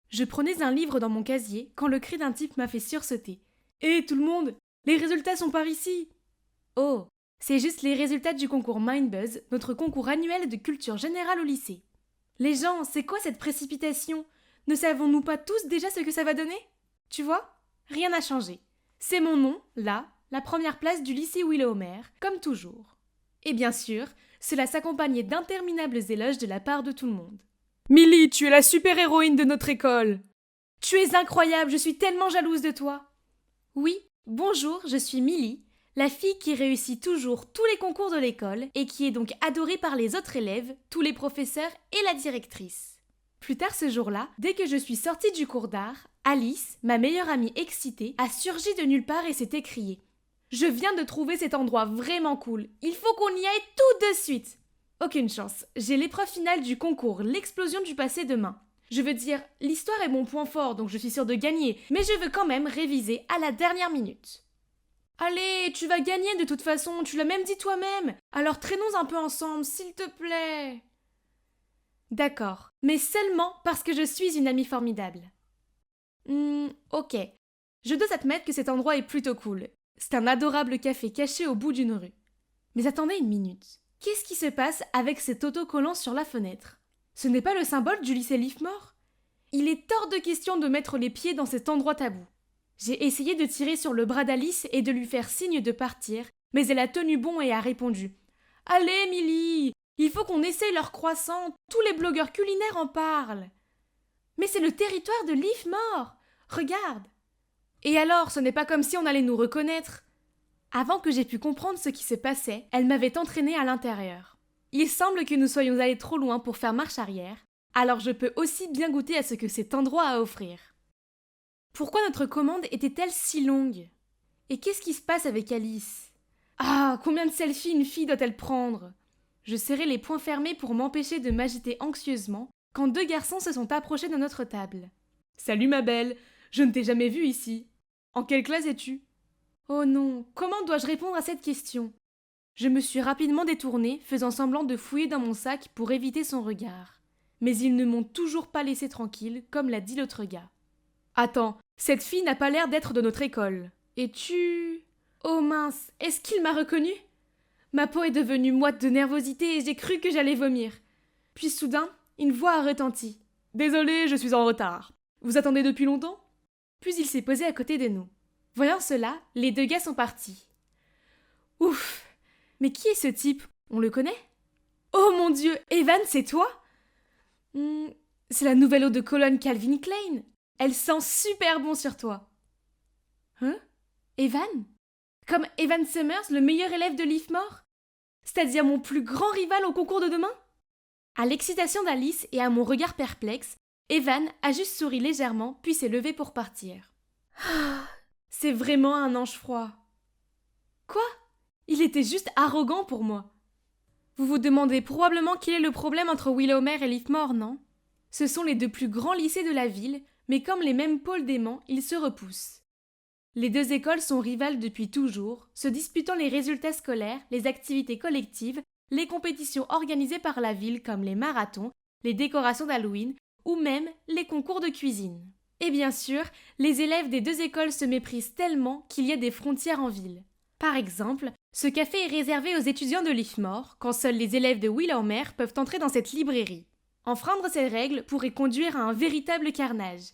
Je prenais un livre dans mon casier quand le cri d'un type m'a fait sursauter. « Hé, tout le monde! Les résultats sont par ici !» Oh, c'est juste les résultats du concours Mindbuzz, notre concours annuel de culture générale au lycée. Les gens, c'est quoi cette précipitation? Ne savons-nous pas tous déjà ce que ça va donner? Tu vois? Rien n'a changé. C'est mon nom, là, la première place du lycée Willowmer, comme toujours. Et bien sûr, cela s'accompagnait d'interminables éloges de la part de tout le monde. Millie, tu es la super-héroïne de notre école! Tu es incroyable, je suis tellement jalouse de toi! Oui, bonjour, je suis Millie, la fille qui réussit toujours tous les concours de l'école et qui est donc adorée par les autres élèves, tous les professeurs et la directrice. Plus tard ce jour-là, dès que je suis sortie du cours d'art, Alice, ma meilleure amie excitée, a surgi de nulle part et s'est écriée. « Je viens de trouver cet endroit vraiment cool, il faut qu'on y aille tout de suite !» Aucune chance, j'ai l'épreuve finale du concours L'explosion du passé demain. Je veux dire, l'histoire est mon point fort, donc je suis sûre de gagner, mais je veux quand même réviser à la dernière minute. Allez, tu vas gagner de toute façon, tu l'as même dit toi-même, alors traînons un peu ensemble, s'il te plaît. D'accord, mais seulement parce que je suis une amie formidable. Ok. Je dois admettre que cet endroit est plutôt cool. C'est un adorable café caché au bout d'une rue. Mais attendez une minute. Qu'est-ce qui se passe avec cet autocollant sur la fenêtre? Ce n'est pas le symbole du lycée Leafmore? Il est hors de question de mettre les pieds dans cet endroit tabou. J'ai essayé de tirer sur le bras d'Alice et de lui faire signe de partir, mais elle a tenu bon et a répondu « Allez, Millie, il faut qu'on essaye leur croissant, tous les blogueurs culinaires en parlent. »« Mais c'est le territoire de Leafmore, regarde !» Et alors, ce n'est pas comme si on allait nous reconnaître. Avant que j'aie pu comprendre ce qui se passait, elle m'avait entraînée à l'intérieur. Il semble que nous soyons allés trop loin pour faire marche arrière, alors je peux aussi bien goûter à ce que cet endroit a à offrir. Pourquoi notre commande était-elle si longue? Et qu'est-ce qui se passe avec Alice? Ah, combien de selfies une fille doit-elle prendre? Je serrai les poings fermés pour m'empêcher de m'agiter anxieusement quand deux garçons se sont approchés de notre table. « Salut ma belle, je ne t'ai jamais vue ici. En quelle classe es-tu » Oh non, comment dois-je répondre à cette question? Je me suis rapidement détournée, faisant semblant de fouiller dans mon sac pour éviter son regard. Mais ils ne m'ont toujours pas laissé tranquille, comme l'a dit l'autre gars. Attends, cette fille n'a pas l'air d'être de notre école. Et tu... Oh mince, est-ce qu'il m'a reconnue? Ma peau est devenue moite de nervosité et j'ai cru que j'allais vomir. Puis soudain, une voix a retenti. « Désolé, je suis en retard. Vous attendez depuis longtemps ?» Puis il s'est posé à côté de nous. Voyant cela, les deux gars sont partis. Ouf! Mais qui est ce type? On le connaît? Oh mon Dieu, Evan, c'est toi? C'est la nouvelle eau de Cologne Calvin Klein. Elle sent super bon sur toi. Hein? Evan? Comme Evan Summers, le meilleur élève de Leafmore? C'est-à-dire mon plus grand rival au concours de demain? À l'excitation d'Alice et à mon regard perplexe, Evan a juste souri légèrement puis s'est levé pour partir. C'est vraiment un ange froid. Quoi? Il était juste arrogant pour moi. Vous vous demandez probablement quel est le problème entre Willowmer et Leafmore, non? Ce sont les deux plus grands lycées de la ville, mais comme les mêmes pôles d'aimants, ils se repoussent. Les deux écoles sont rivales depuis toujours, se disputant les résultats scolaires, les activités collectives, les compétitions organisées par la ville comme les marathons, les décorations d'Halloween ou même les concours de cuisine. Et bien sûr, les élèves des deux écoles se méprisent tellement qu'il y a des frontières en ville. Par exemple, ce café est réservé aux étudiants de Leafmore, quand seuls les élèves de Willowmer peuvent entrer dans cette librairie. Enfreindre ces règles pourrait conduire à un véritable carnage.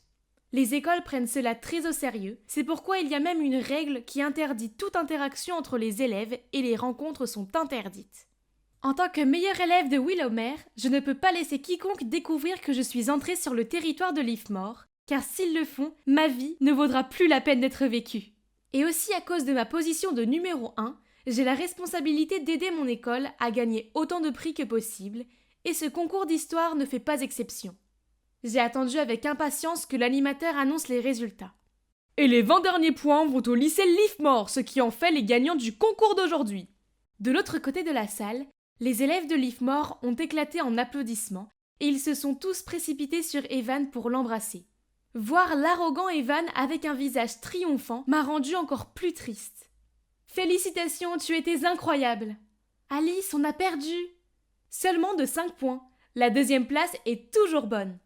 Les écoles prennent cela très au sérieux, c'est pourquoi il y a même une règle qui interdit toute interaction entre les élèves et les rencontres sont interdites. En tant que meilleur élève de Willowmer, je ne peux pas laisser quiconque découvrir que je suis entrée sur le territoire de Leafmore, car s'ils le font, ma vie ne vaudra plus la peine d'être vécue. Et aussi à cause de ma position de numéro 1, j'ai la responsabilité d'aider mon école à gagner autant de prix que possible, et ce concours d'histoire ne fait pas exception. J'ai attendu avec impatience que l'animateur annonce les résultats. Et les 20 derniers points vont au lycée Leafmore, ce qui en fait les gagnants du concours d'aujourd'hui. De l'autre côté de la salle, les élèves de Leafmore ont éclaté en applaudissements, et ils se sont tous précipités sur Evan pour l'embrasser. Voir l'arrogant Evan avec un visage triomphant m'a rendu encore plus triste. Félicitations, tu étais incroyable. Alice, on a perdu. Seulement de 5 points. La deuxième place est toujours bonne.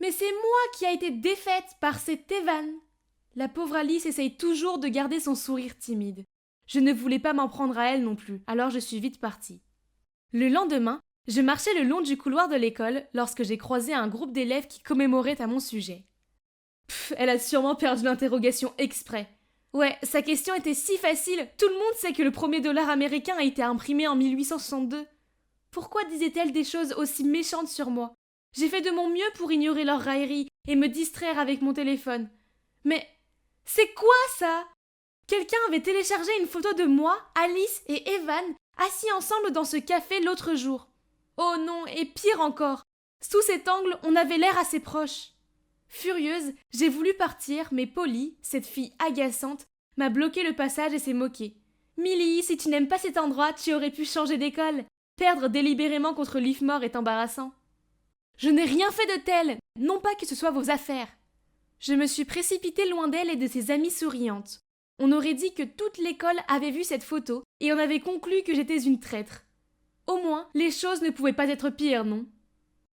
Mais c'est moi qui a été défaite par cet Evan. La pauvre Alice essaye toujours de garder son sourire timide. Je ne voulais pas m'en prendre à elle non plus, alors je suis vite partie. Le lendemain, je marchais le long du couloir de l'école lorsque j'ai croisé un groupe d'élèves qui commémoraient à mon sujet. Elle a sûrement perdu l'interrogation exprès. Ouais, sa question était si facile, tout le monde sait que le premier dollar américain a été imprimé en 1862. Pourquoi disait-elle des choses aussi méchantes sur moi? J'ai fait de mon mieux pour ignorer leurs railleries et me distraire avec mon téléphone. Mais c'est quoi ça? Quelqu'un avait téléchargé une photo de moi, Alice et Evan assis ensemble dans ce café l'autre jour. Oh non, et pire encore, sous cet angle, on avait l'air assez proches. Furieuse, j'ai voulu partir, mais Polly, cette fille agaçante, m'a bloqué le passage et s'est moquée. « Millie, si tu n'aimes pas cet endroit, tu aurais pu changer d'école. Perdre délibérément contre Leafmore est embarrassant. » Je n'ai rien fait de tel, non pas que ce soit vos affaires. Je me suis précipitée loin d'elle et de ses amies souriantes. On aurait dit que toute l'école avait vu cette photo et on avait conclu que j'étais une traître. Au moins, les choses ne pouvaient pas être pires, non?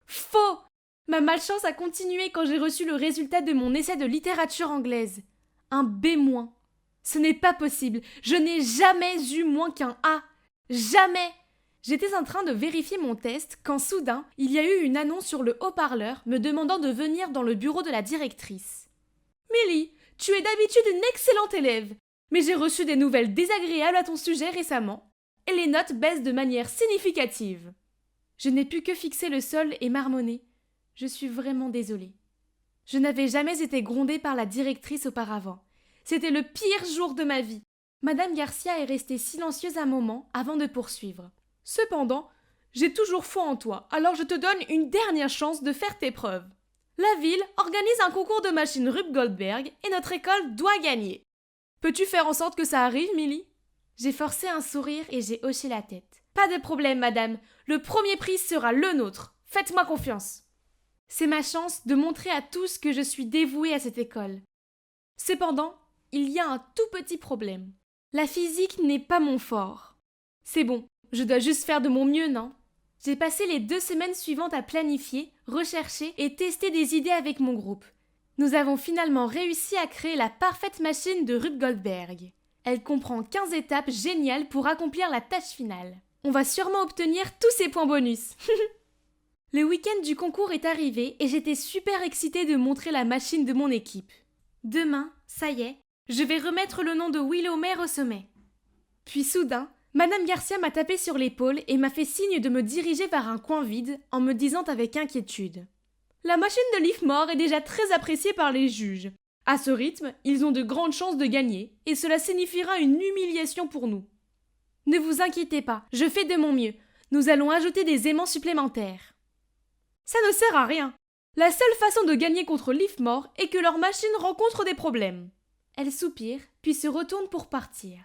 Faux! Ma malchance a continué quand j'ai reçu le résultat de mon essai de littérature anglaise. Un B-. Ce n'est pas possible. Je n'ai jamais eu moins qu'un A. Jamais! J'étais en train de vérifier mon test quand soudain, il y a eu une annonce sur le haut-parleur me demandant de venir dans le bureau de la directrice. « Millie, tu es d'habitude une excellente élève, mais j'ai reçu des nouvelles désagréables à ton sujet récemment, et les notes baissent de manière significative. » Je n'ai pu que fixer le sol et marmonner. Je suis vraiment désolée. Je n'avais jamais été grondée par la directrice auparavant. C'était le pire jour de ma vie. Madame Garcia est restée silencieuse un moment avant de poursuivre. Cependant, j'ai toujours foi en toi, alors je te donne une dernière chance de faire tes preuves. La ville organise un concours de machines Rube Goldberg et notre école doit gagner. Peux-tu faire en sorte que ça arrive, Millie? J'ai forcé un sourire et j'ai hoché la tête. Pas de problème, madame. Le premier prix sera le nôtre. Faites-moi confiance. C'est ma chance de montrer à tous que je suis dévouée à cette école. Cependant, il y a un tout petit problème. La physique n'est pas mon fort. C'est bon, je dois juste faire de mon mieux, non? J'ai passé les 2 semaines suivantes à planifier, rechercher et tester des idées avec mon groupe. Nous avons finalement réussi à créer la parfaite machine de Rube Goldberg. Elle comprend 15 étapes géniales pour accomplir la tâche finale. On va sûrement obtenir tous ces points bonus. Le week-end du concours est arrivé et j'étais super excitée de montrer la machine de mon équipe. Demain, ça y est, je vais remettre le nom de Willow Mare au sommet. Puis soudain, Madame Garcia m'a tapé sur l'épaule et m'a fait signe de me diriger vers un coin vide en me disant avec inquiétude. La machine de Leafmore est déjà très appréciée par les juges. À ce rythme, ils ont de grandes chances de gagner et cela signifiera une humiliation pour nous. Ne vous inquiétez pas, je fais de mon mieux. Nous allons ajouter des aimants supplémentaires. Ça ne sert à rien. La seule façon de gagner contre Leafmore est que leur machine rencontre des problèmes. Elle soupire, puis se retourne pour partir.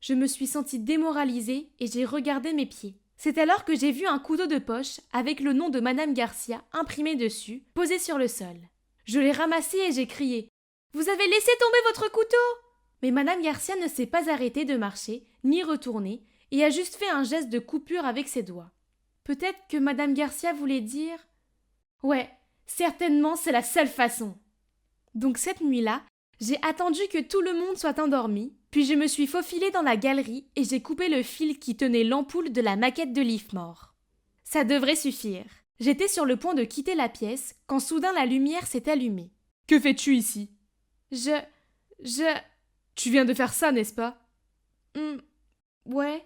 Je me suis sentie démoralisée et j'ai regardé mes pieds. C'est alors que j'ai vu un couteau de poche avec le nom de Madame Garcia imprimé dessus, posé sur le sol. Je l'ai ramassé et j'ai crié « Vous avez laissé tomber votre couteau !» Mais Madame Garcia ne s'est pas arrêtée de marcher, ni retourner, et a juste fait un geste de coupure avec ses doigts. Peut-être que Madame Garcia voulait dire « Ouais, certainement c'est la seule façon !» Donc cette nuit-là, j'ai attendu que tout le monde soit endormi, puis je me suis faufilée dans la galerie et j'ai coupé le fil qui tenait l'ampoule de la maquette de Leafmore. Ça devrait suffire. J'étais sur le point de quitter la pièce quand soudain la lumière s'est allumée. « Que fais-tu ici ?»« Tu viens de faire ça, n'est-ce pas ?»« Ouais. »«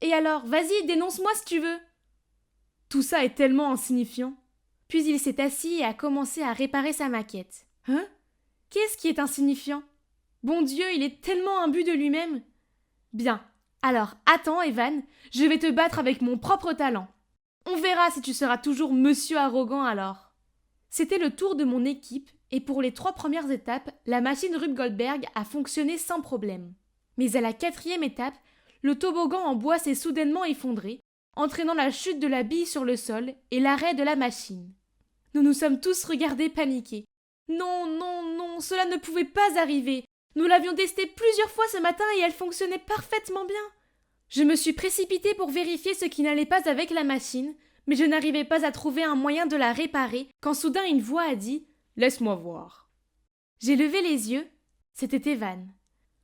Et alors, vas-y, dénonce-moi si tu veux. » Tout ça est tellement insignifiant. Puis il s'est assis et a commencé à réparer sa maquette. « Hein ? Qu'est-ce qui est insignifiant ? Bon Dieu, il est tellement imbu de lui-même. Bien, alors attends, Evan, je vais te battre avec mon propre talent. On verra si tu seras toujours monsieur arrogant alors. » C'était le tour de mon équipe et pour les 3 premières étapes, la machine Rube Goldberg a fonctionné sans problème. Mais à la 4e étape, le toboggan en bois s'est soudainement effondré, entraînant la chute de la bille sur le sol et l'arrêt de la machine. Nous nous sommes tous regardés paniqués. Non, non, non, cela ne pouvait pas arriver. Nous l'avions testée plusieurs fois ce matin et elle fonctionnait parfaitement bien. Je me suis précipitée pour vérifier ce qui n'allait pas avec la machine, mais je n'arrivais pas à trouver un moyen de la réparer quand soudain une voix a dit « Laisse-moi voir ». J'ai levé les yeux, c'était Evan.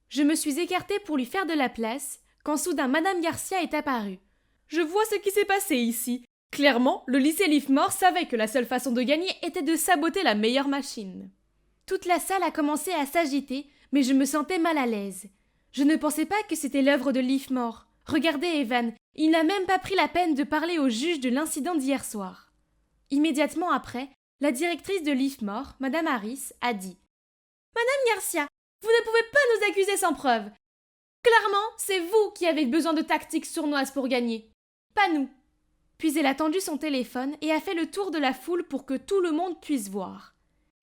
Je me suis écartée pour lui faire de la place quand soudain Madame Garcia est apparue. « Je vois ce qui s'est passé ici. Clairement, le lycée Livermore savait que la seule façon de gagner était de saboter la meilleure machine. » Toute la salle a commencé à s'agiter, mais je me sentais mal à l'aise. Je ne pensais pas que c'était l'œuvre de Livermore. Regardez Evan, il n'a même pas pris la peine de parler au juge de l'incident d'hier soir. Immédiatement après, la directrice de Livermore, Madame Harris, a dit « Madame Garcia, vous ne pouvez pas nous accuser sans preuve. Clairement, c'est vous qui avez besoin de tactiques sournoises pour gagner, pas nous. » Puis elle a tendu son téléphone et a fait le tour de la foule pour que tout le monde puisse voir.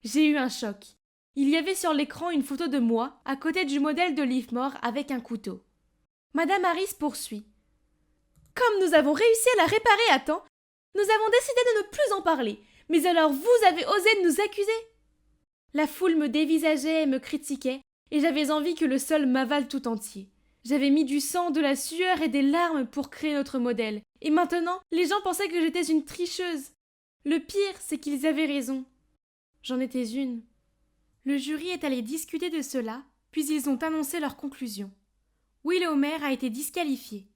J'ai eu un choc. Il y avait sur l'écran une photo de moi à côté du modèle de Livermore avec un couteau. Madame Harris poursuit. « Comme nous avons réussi à la réparer à temps, nous avons décidé de ne plus en parler. Mais alors vous avez osé nous accuser ?» La foule me dévisageait et me critiquait, et j'avais envie que le sol m'avale tout entier. J'avais mis du sang, de la sueur et des larmes pour créer notre modèle. Et maintenant, les gens pensaient que j'étais une tricheuse. Le pire, c'est qu'ils avaient raison. J'en étais une. Le jury est allé discuter de cela, puis ils ont annoncé leur conclusion. Will Homer a été disqualifié.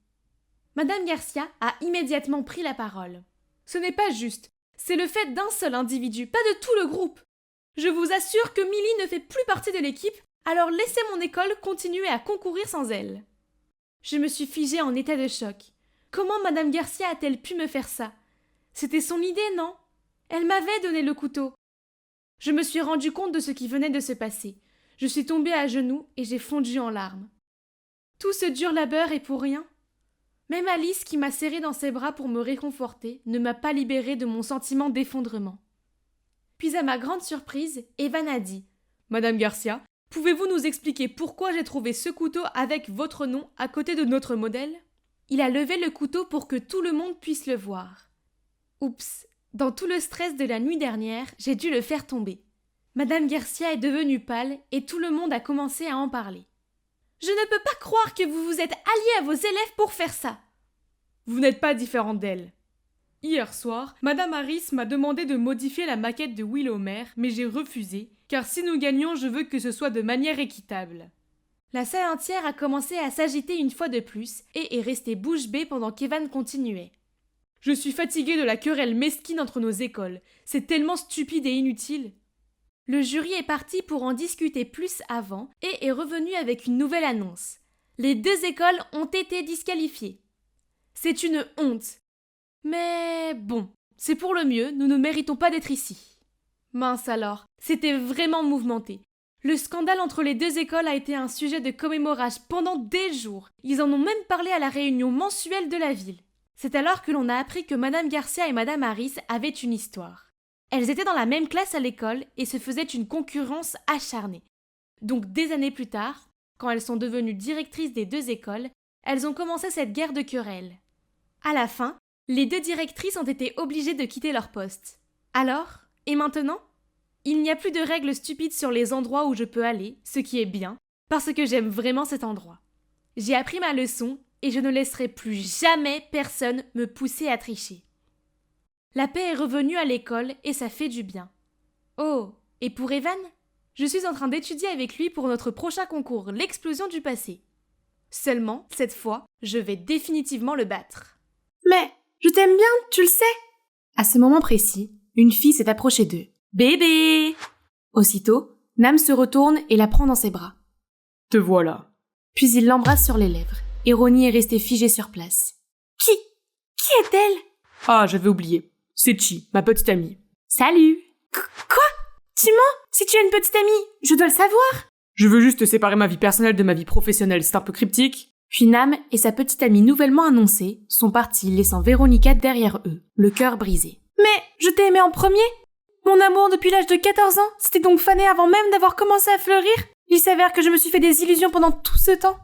Madame Garcia a immédiatement pris la parole. Ce n'est pas juste. C'est le fait d'un seul individu, pas de tout le groupe. Je vous assure que Millie ne fait plus partie de l'équipe, alors laissez mon école continuer à concourir sans elle. Je me suis figée en état de choc. Comment Madame Garcia a-t-elle pu me faire ça? C'était son idée, non? Elle m'avait donné le couteau. Je me suis rendu compte de ce qui venait de se passer. Je suis tombée à genoux et j'ai fondu en larmes. Tout ce dur labeur est pour rien? Même Alice, qui m'a serrée dans ses bras pour me réconforter, ne m'a pas libérée de mon sentiment d'effondrement. Puis à ma grande surprise, Evan a dit « Madame Garcia, pouvez-vous nous expliquer pourquoi j'ai trouvé ce couteau avec votre nom à côté de notre modèle ?» Il a levé le couteau pour que tout le monde puisse le voir. Oups, dans tout le stress de la nuit dernière, j'ai dû le faire tomber. Madame Garcia est devenue pâle et tout le monde a commencé à en parler. « Je ne peux pas croire que vous vous êtes alliés à vos élèves pour faire ça. » Vous n'êtes pas différente d'elle. Hier soir, Madame Harris m'a demandé de modifier la maquette de Will Homer, mais j'ai refusé, car si nous gagnons, je veux que ce soit de manière équitable. La salle entière a commencé à s'agiter une fois de plus et est restée bouche bée pendant qu'Evan continuait. Je suis fatiguée de la querelle mesquine entre nos écoles. C'est tellement stupide et inutile. Le jury est parti pour en discuter plus avant et est revenu avec une nouvelle annonce. Les 2 écoles ont été disqualifiées. C'est une honte. Mais bon, c'est pour le mieux, nous ne méritons pas d'être ici. Mince alors, c'était vraiment mouvementé. Le scandale entre les 2 écoles a été un sujet de commémoration pendant des jours. Ils en ont même parlé à la réunion mensuelle de la ville. C'est alors que l'on a appris que Madame Garcia et Madame Harris avaient une histoire. Elles étaient dans la même classe à l'école et se faisaient une concurrence acharnée. Donc des années plus tard, quand elles sont devenues directrices des 2 écoles, elles ont commencé cette guerre de querelles. À la fin, les 2 directrices ont été obligées de quitter leur poste. Alors, et maintenant? Il n'y a plus de règles stupides sur les endroits où je peux aller, ce qui est bien, parce que j'aime vraiment cet endroit. J'ai appris ma leçon et je ne laisserai plus jamais personne me pousser à tricher. La paix est revenue à l'école et ça fait du bien. Oh, et pour Evan? Je suis en train d'étudier avec lui pour notre prochain concours, l'explosion du passé. Seulement, cette fois, je vais définitivement le battre. Mais, je t'aime bien, tu le sais. À ce moment précis, une fille s'est approchée d'eux. Bébé! Aussitôt, Nam se retourne et la prend dans ses bras. Te voilà. Puis il l'embrasse sur les lèvres, et Ronnie est restée figée sur place. Qui est-elle? Ah, j'avais oublié. C'est Chi, ma petite amie. Salut! Quoi? Tu mens? Si tu as une petite amie, je dois le savoir! Je veux juste séparer ma vie personnelle de ma vie professionnelle, c'est un peu cryptique. Puis Nam et sa petite amie nouvellement annoncée sont partis laissant Véronica derrière eux, le cœur brisé. Mais je t'ai aimé en premier? Mon amour depuis l'âge de 14 ans, c'était donc fané avant même d'avoir commencé à fleurir? Il s'avère que je me suis fait des illusions pendant tout ce temps.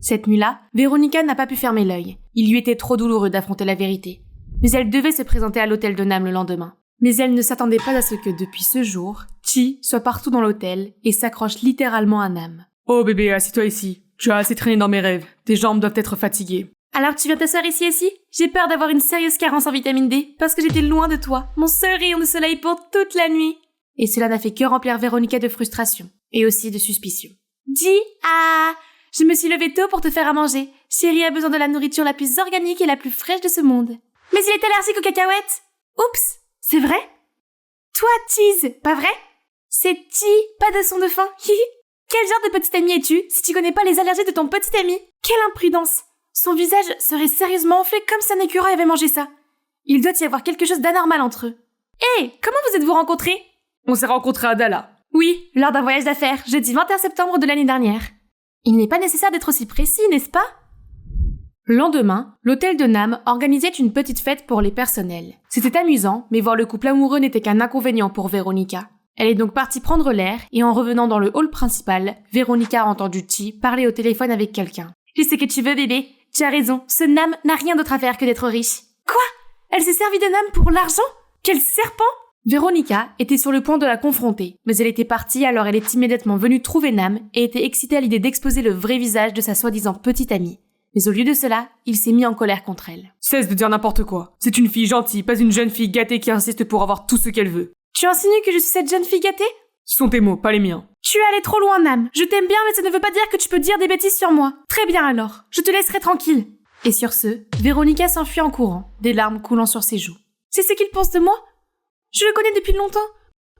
Cette nuit-là, Véronica n'a pas pu fermer l'œil. Il lui était trop douloureux d'affronter la vérité. Mais elle devait se présenter à l'hôtel de Nam le lendemain. Mais elle ne s'attendait pas à ce que depuis ce jour, Chi soit partout dans l'hôtel et s'accroche littéralement à Nam. Oh bébé, assieds-toi ici. Tu as assez traîné dans mes rêves. Tes jambes doivent être fatiguées. Alors tu viens t'asseoir ici? J'ai peur d'avoir une sérieuse carence en vitamine D, parce que j'étais loin de toi, mon seul rayon de soleil pour toute la nuit. Et cela n'a fait que remplir Véronica de frustration, et aussi de suspicion. Je me suis levée tôt pour te faire à manger. Chérie a besoin de la nourriture la plus organique et la plus fraîche de ce monde. Mais il est allergique aux cacahuètes. Oups, c'est vrai? Toi, Cheese, pas vrai? C'est Ti, pas de son de fin. Quel genre de petit ami es-tu si tu connais pas les allergies de ton petit ami? Quelle imprudence! Son visage serait sérieusement enflé comme si un écureuil avait mangé ça. Il doit y avoir quelque chose d'anormal entre eux. Hé, comment vous êtes-vous rencontrés? On s'est rencontrés à Dallas. Oui, lors d'un voyage d'affaires, jeudi 21 septembre de l'année dernière. Il n'est pas nécessaire d'être aussi précis, n'est-ce pas? Le lendemain, l'hôtel de Nam organisait une petite fête pour les personnels. C'était amusant, mais voir le couple amoureux n'était qu'un inconvénient pour Véronica. Elle est donc partie prendre l'air, et en revenant dans le hall principal, Véronica a entendu Chi parler au téléphone avec quelqu'un. « Je sais que tu veux, bébé. Tu as raison, ce Nam n'a rien d'autre à faire que d'être riche. » Quoi? Elle s'est servie de Nam pour l'argent? Quel serpent! Véronica était sur le point de la confronter, mais elle était partie alors elle est immédiatement venue trouver Nam et était excitée à l'idée d'exposer le vrai visage de sa soi-disant petite amie. Mais au lieu de cela, il s'est mis en colère contre elle. Cesse de dire n'importe quoi. C'est une fille gentille, pas une jeune fille gâtée qui insiste pour avoir tout ce qu'elle veut. Tu insinues que je suis cette jeune fille gâtée? Ce sont tes mots, pas les miens. Tu es allé trop loin, Nam. Je t'aime bien, mais ça ne veut pas dire que tu peux dire des bêtises sur moi. Très bien alors, je te laisserai tranquille. Et sur ce, Véronica s'enfuit en courant, des larmes coulant sur ses joues. C'est ce qu'il pense de moi? Je le connais depuis longtemps.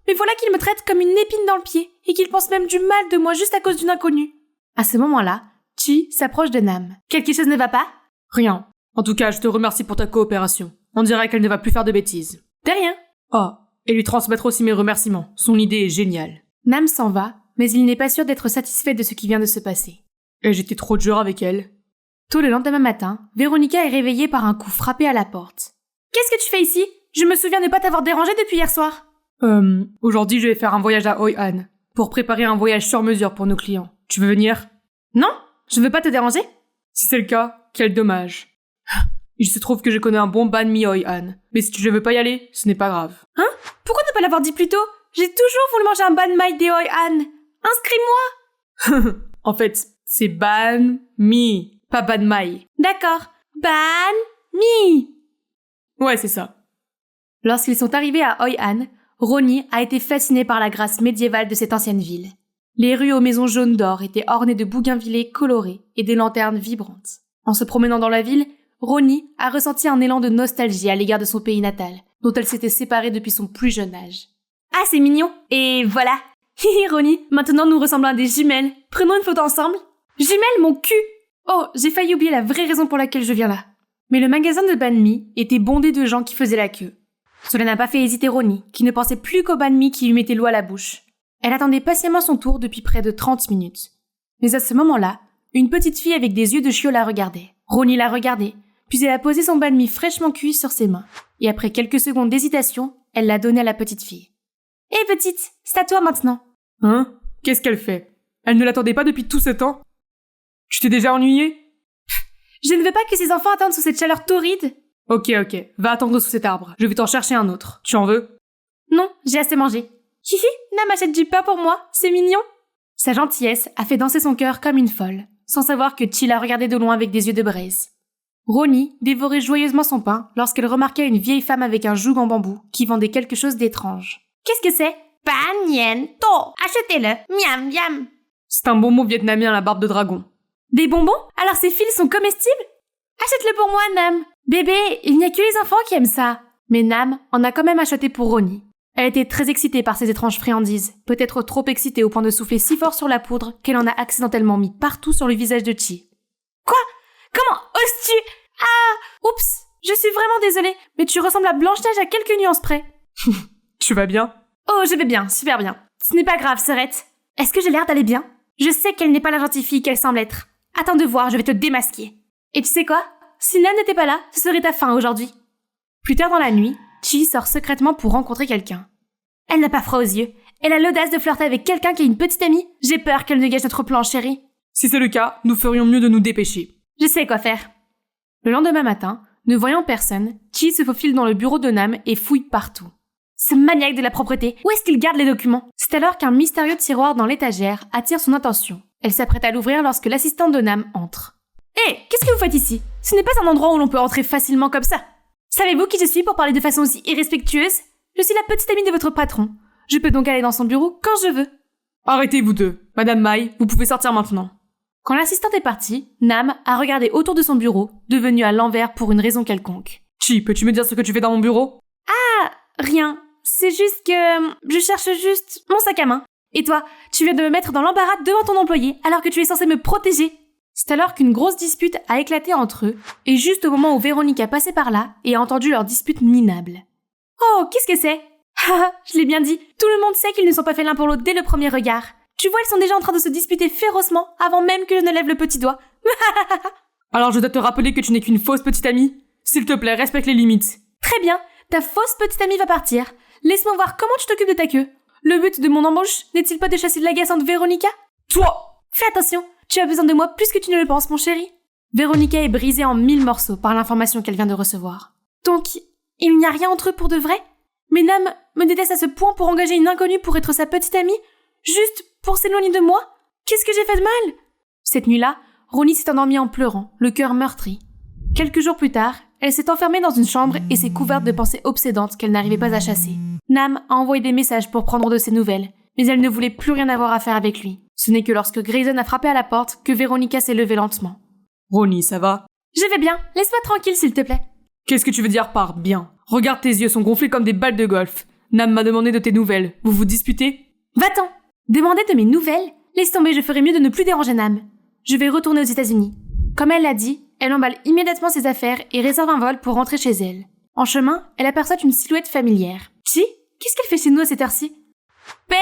Mais voilà qu'il me traite comme une épine dans le pied, et qu'il pense même du mal de moi juste à cause d'une inconnue. À ce moment-là, Chi s'approche de Nam. Quelque chose ne va pas? Rien. En tout cas, je te remercie pour ta coopération. On dirait qu'elle ne va plus faire de bêtises. De rien. Oh, et lui transmettre aussi mes remerciements. Son idée est géniale. Nam s'en va, mais il n'est pas sûr d'être satisfait de ce qui vient de se passer. Et j'étais trop dur avec elle. Tôt le lendemain matin, Véronica est réveillée par un coup frappé à la porte. Qu'est-ce que tu fais ici? Je me souviens ne pas t'avoir dérangé depuis hier soir. Aujourd'hui je vais faire un voyage à Hoi An, pour préparer un voyage sur mesure pour nos clients. Tu veux venir? Non, je veux pas te déranger. Si c'est le cas, quel dommage. Il se trouve que je connais un bon banh mi Hoi An, mais si tu ne veux pas y aller, ce n'est pas grave. Hein? Pourquoi ne pas l'avoir dit plus tôt? J'ai toujours voulu manger un banh mi de Hoi An. Inscris-moi. En fait, c'est banh mi, pas banh mai. D'accord, banh mi. Ouais, c'est ça. Lorsqu'ils sont arrivés à Hoi An, Ronnie a été fascinée par la grâce médiévale de cette ancienne ville. Les rues aux maisons jaunes d'or étaient ornées de bougainvillées colorées et des lanternes vibrantes. En se promenant dans la ville, Ronnie a ressenti un élan de nostalgie à l'égard de son pays natal, dont elle s'était séparée depuis son plus jeune âge. Ah, c'est mignon. Et voilà. Hihi, Ronnie, maintenant nous ressemblons à des jumelles. Prenons une photo ensemble. Jumelles, mon cul. Oh, j'ai failli oublier la vraie raison pour laquelle je viens là. Mais le magasin de banh mi était bondé de gens qui faisaient la queue. Cela n'a pas fait hésiter Ronnie, qui ne pensait plus qu'au banh mi qui lui mettait l'eau à la bouche. Elle attendait patiemment son tour depuis près de 30 minutes. Mais à ce moment-là, une petite fille avec des yeux de chiot la regardait. Ronnie la regardait, puis elle a posé son banh mi fraîchement cuit sur ses mains. Et après quelques secondes d'hésitation, elle l'a donné à la petite fille. « Hé petite, c'est à toi maintenant !» Hein? Qu'est-ce qu'elle fait? Elle ne l'attendait pas depuis tout ce temps? Tu t'es déjà ennuyée? Je ne veux pas que ces enfants attendent sous cette chaleur torride. Ok, va attendre sous cet arbre. Je vais t'en chercher un autre. Tu en veux? Non, j'ai assez mangé. Hihi, Nam achète du pain pour moi, c'est mignon. Sa gentillesse a fait danser son cœur comme une folle, sans savoir que Chi la regardait de loin avec des yeux de braise. Ronnie dévorait joyeusement son pain lorsqu'elle remarqua une vieille femme avec un joug en bambou qui vendait quelque chose d'étrange. Qu'est-ce que c'est? Pan yen to, achetez-le, miam miam. C'est un bonbon vietnamien à la barbe de dragon. Des bonbons? Alors ces fils sont comestibles? Achète-le pour moi, Nam. Bébé, il n'y a que les enfants qui aiment ça. Mais Nam en a quand même acheté pour Ronnie. Elle était très excitée par ces étranges friandises, peut-être trop excitée au point de souffler si fort sur la poudre qu'elle en a accidentellement mis partout sur le visage de Chi. Quoi? Comment oses-tu? Ah! Oups! Je suis vraiment désolée, mais tu ressembles à Blanche-Neige à quelques nuances près. Tu vas bien? Oh, je vais bien, super bien. Ce n'est pas grave, Serette. Est-ce que j'ai l'air d'aller bien? Je sais qu'elle n'est pas la gentille fille qu'elle semble être. Attends de voir, je vais te démasquer. Et tu sais quoi? Si Nam n'était pas là, ce serait ta fin aujourd'hui. Plus tard dans la nuit, Chi sort secrètement pour rencontrer quelqu'un. Elle n'a pas froid aux yeux. Elle a l'audace de flirter avec quelqu'un qui est une petite amie. J'ai peur qu'elle ne gâche notre plan, chérie. Si c'est le cas, nous ferions mieux de nous dépêcher. Je sais quoi faire. Le lendemain matin, ne voyant personne, Chi se faufile dans le bureau de Nam et fouille partout. Ce maniaque de la propreté, où est-ce qu'il garde les documents? C'est alors qu'un mystérieux tiroir dans l'étagère attire son attention. Elle s'apprête à l'ouvrir lorsque l'assistante de Nam entre. Hé, qu'est-ce que vous faites ici? Ce n'est pas un endroit où l'on peut entrer facilement comme ça. Savez-vous qui je suis pour parler de façon aussi irrespectueuse? Je suis la petite amie de votre patron. Je peux donc aller dans son bureau quand je veux. Arrêtez vous deux. Madame Mai, vous pouvez sortir maintenant. Quand l'assistante est partie, Nam a regardé autour de son bureau, devenu à l'envers pour une raison quelconque. Chi, peux-tu me dire ce que tu fais dans mon bureau? Rien. C'est juste que je cherche juste mon sac à main. Et toi, tu viens de me mettre dans l'embarras devant ton employé alors que tu es censé me protéger. C'est alors qu'une grosse dispute a éclaté entre eux, et juste au moment où Véronique a passé par là et a entendu leur dispute minable. Oh, qu'est-ce que c'est? Haha, je l'ai bien dit, tout le monde sait qu'ils ne sont pas faits l'un pour l'autre dès le premier regard. Tu vois, ils sont déjà en train de se disputer férocement avant même que je ne lève le petit doigt. Alors je dois te rappeler que tu n'es qu'une fausse petite amie. S'il te plaît, respecte les limites. Très bien, ta fausse petite amie va partir. Laisse-moi voir comment tu t'occupes de ta queue. Le but de mon embauche n'est-il pas de chasser de l'agaçante Véronica? Toi! Fais attention, tu as besoin de moi plus que tu ne le penses, mon chéri. Véronica est brisée en 1000 morceaux par l'information qu'elle vient de recevoir. Donc, il n'y a rien entre eux pour de vrai? Mais Nam me déteste à ce point pour engager une inconnue pour être sa petite amie? Juste pour s'éloigner de moi? Qu'est-ce que j'ai fait de mal? Cette nuit-là, Ronnie s'est endormie en pleurant, le cœur meurtri. Quelques jours plus tard, elle s'est enfermée dans une chambre et s'est couverte de pensées obsédantes qu'elle n'arrivait pas à chasser. Nam a envoyé des messages pour prendre de ses nouvelles, mais elle ne voulait plus rien avoir à faire avec lui. Ce n'est que lorsque Grayson a frappé à la porte que Véronica s'est levée lentement. Ronnie, ça va? Je vais bien, laisse-moi tranquille s'il te plaît. Qu'est-ce que tu veux dire par bien? Regarde, tes yeux sont gonflés comme des balles de golf. Nam m'a demandé de tes nouvelles. Vous vous disputez? Va-t'en! Demander de mes nouvelles? Laisse tomber, je ferais mieux de ne plus déranger Nam. Je vais retourner aux États-Unis. Comme elle l'a dit, elle emballe immédiatement ses affaires et réserve un vol pour rentrer chez elle. En chemin, elle aperçoit une silhouette familière. Chi, qu'est-ce qu'elle fait chez nous à cette heure-ci? Pay!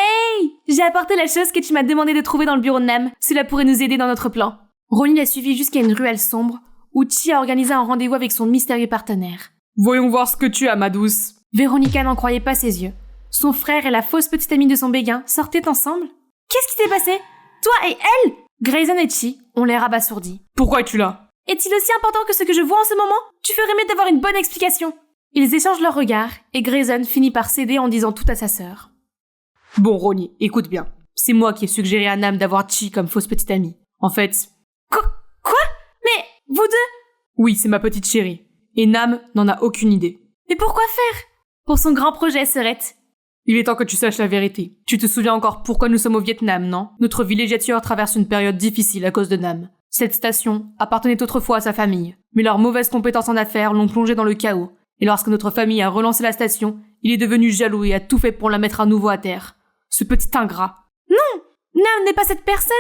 J'ai apporté la chose que tu m'as demandé de trouver dans le bureau de Nam. Cela pourrait nous aider dans notre plan. Ronnie l'a suivi jusqu'à une ruelle sombre où Chi a organisé un rendez-vous avec son mystérieux partenaire. Voyons voir ce que tu as, ma douce. Véronica n'en croyait pas ses yeux. Son frère et la fausse petite amie de son béguin sortaient ensemble. Qu'est-ce qui s'est passé? Toi et elle? Grayson et Chi ont l'air abasourdis. Pourquoi es-tu là? Est-il aussi important que ce que je vois en ce moment? Tu ferais mieux d'avoir une bonne explication. Ils échangent leurs regards et Grayson finit par céder en disant tout à sa sœur. Bon, Ronnie, écoute bien. C'est moi qui ai suggéré à Nam d'avoir Chi comme fausse petite amie. En fait... Quoi? Mais vous deux? Oui, c'est ma petite chérie. Et Nam n'en a aucune idée. Mais pourquoi faire? Pour son grand projet, sœurette. Il est temps que tu saches la vérité. Tu te souviens encore pourquoi nous sommes au Vietnam, non? Notre villégiature traverse une période difficile à cause de Nam. Cette station appartenait autrefois à sa famille, mais leurs mauvaises compétences en affaires l'ont plongé dans le chaos. Et lorsque notre famille a relancé la station, il est devenu jaloux et a tout fait pour la mettre à nouveau à terre. Ce petit ingrat. Non! Nam n'est pas cette personne!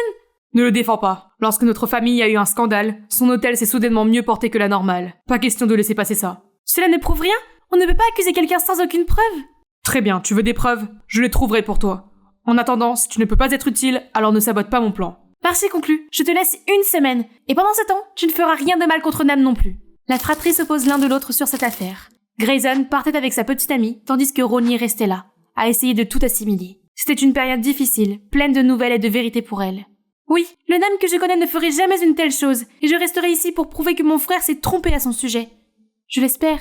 Ne le défends pas. Lorsque notre famille a eu un scandale, son hôtel s'est soudainement mieux porté que la normale. Pas question de laisser passer ça. Cela ne prouve rien? On ne peut pas accuser quelqu'un sans aucune preuve? Très bien, tu veux des preuves? Je les trouverai pour toi. En attendant, si tu ne peux pas être utile, alors ne sabote pas mon plan. Parti conclu, je te laisse une semaine. Et pendant ce temps, tu ne feras rien de mal contre Nam non plus. La fratrie s'oppose l'un de l'autre sur cette affaire. Grayson partait avec sa petite amie, tandis que Ronnie restait là, à essayer de tout assimiler. C'était une période difficile, pleine de nouvelles et de vérités pour elle. Oui, le Nam que je connais ne ferait jamais une telle chose, et je resterai ici pour prouver que mon frère s'est trompé à son sujet. Je l'espère.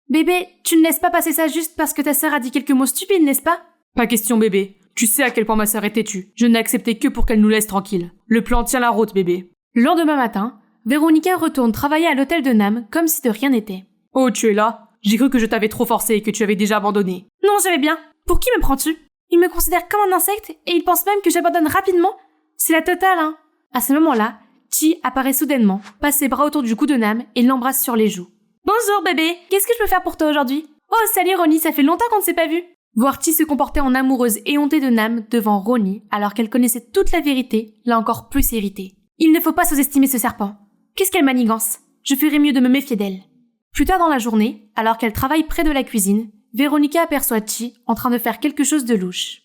Bébé, tu ne laisses pas passer ça juste parce que ta sœur a dit quelques mots stupides, n'est-ce pas? Pas question, bébé. Tu sais à quel point ma sœur est têtue. Je n'ai accepté que pour qu'elle nous laisse tranquille. Le plan tient la route, bébé. Le lendemain matin, Véronica retourne travailler à l'hôtel de Nam comme si de rien n'était. Oh, tu es là? J'ai cru que je t'avais trop forcé et que tu avais déjà abandonné. Non, j'avais bien. Pour qui me prends-tu? Il me considère comme un insecte et il pense même que j'abandonne rapidement. C'est la totale, hein. À ce moment-là, Chi apparaît soudainement, passe ses bras autour du cou de Nam et l'embrasse sur les joues. Bonjour bébé, qu'est-ce que je peux faire pour toi aujourd'hui? Oh salut Ronnie, ça fait longtemps qu'on ne s'est pas vu. Voir Chi se comporter en amoureuse éhontée de Nam devant Ronnie alors qu'elle connaissait toute la vérité l'a encore plus irritée. Il ne faut pas sous-estimer ce serpent. Qu'est-ce qu'elle manigance? Je ferais mieux de me méfier d'elle. Plus tard dans la journée, alors qu'elle travaille près de la cuisine, Véronica aperçoit Chi en train de faire quelque chose de louche.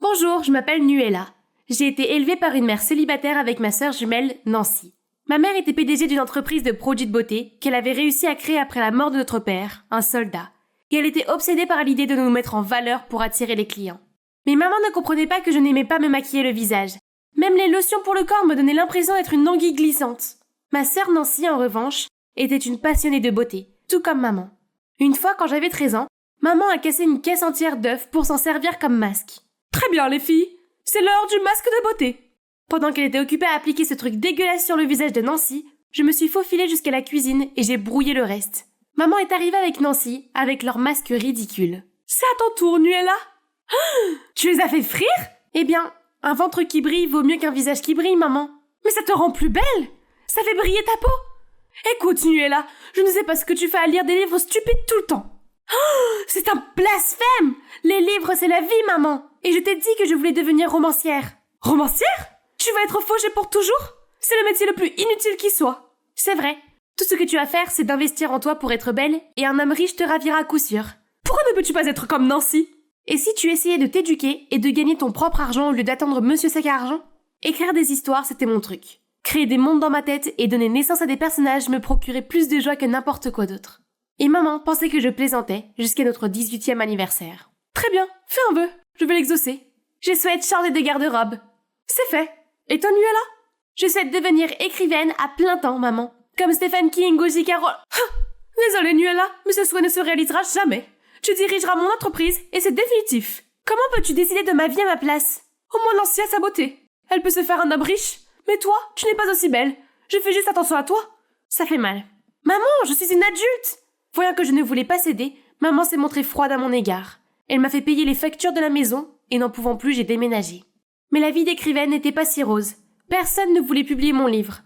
Bonjour, je m'appelle Nuella. J'ai été élevée par une mère célibataire avec ma sœur jumelle Nancy. Ma mère était PDG d'une entreprise de produits de beauté qu'elle avait réussi à créer après la mort de notre père, un soldat. Et elle était obsédée par l'idée de nous mettre en valeur pour attirer les clients. Mais maman ne comprenait pas que je n'aimais pas me maquiller le visage. Même les lotions pour le corps me donnaient l'impression d'être une anguille glissante. Ma sœur Nancy, en revanche, était une passionnée de beauté, tout comme maman. Une fois, quand j'avais 13 ans, maman a cassé une caisse entière d'œufs pour s'en servir comme masque. Très bien les filles, c'est l'heure du masque de beauté. Pendant qu'elle était occupée à appliquer ce truc dégueulasse sur le visage de Nancy, Je me suis faufilée jusqu'à la cuisine et j'ai brouillé le reste. Maman est arrivée avec Nancy, avec leur masque ridicule. C'est à ton tour, Nuella. Tu les as fait frire? Eh bien, un ventre qui brille vaut mieux qu'un visage qui brille, maman. Mais ça te rend plus belle. Ça fait briller ta peau. Écoute, Nuella, je ne sais pas ce que tu fais à lire des livres stupides tout le temps. C'est un blasphème! Les livres, c'est la vie, maman. Et je t'ai dit que je voulais devenir romancière. Romancière? Tu vas être fauchée pour toujours? C'est le métier le plus inutile qui soit. C'est vrai. Tout ce que tu as à faire, c'est d'investir en toi pour être belle, et un homme riche te ravira à coup sûr. Pourquoi ne peux-tu pas être comme Nancy? Et si tu essayais de t'éduquer et de gagner ton propre argent au lieu d'attendre Monsieur Sac à argent? Écrire des histoires, c'était mon truc. Créer des mondes dans ma tête et donner naissance à des personnages me procurait plus de joie que n'importe quoi d'autre. Et maman pensait que je plaisantais jusqu'à notre 18e anniversaire. Très bien, fais un vœu, je vais l'exaucer. Je souhaite changer de garde-robe. C'est fait. Et toi, Nuella? Je souhaite devenir écrivaine à plein temps, maman. Comme Stephen King ou J.K. Rowling. Désolée, Nuella, mais ce souhait ne se réalisera jamais. Tu dirigeras mon entreprise et c'est définitif. Comment peux-tu décider de ma vie à ma place? Au moins Nancy a sa beauté. Elle peut se faire un homme riche. Mais toi, tu n'es pas aussi belle. Je fais juste attention à toi. Ça fait mal. Maman, je suis une adulte! Voyant que je ne voulais pas céder, maman s'est montrée froide à mon égard. Elle m'a fait payer les factures de la maison, et n'en pouvant plus, j'ai déménagé. Mais la vie d'écrivaine n'était pas si rose. Personne ne voulait publier mon livre.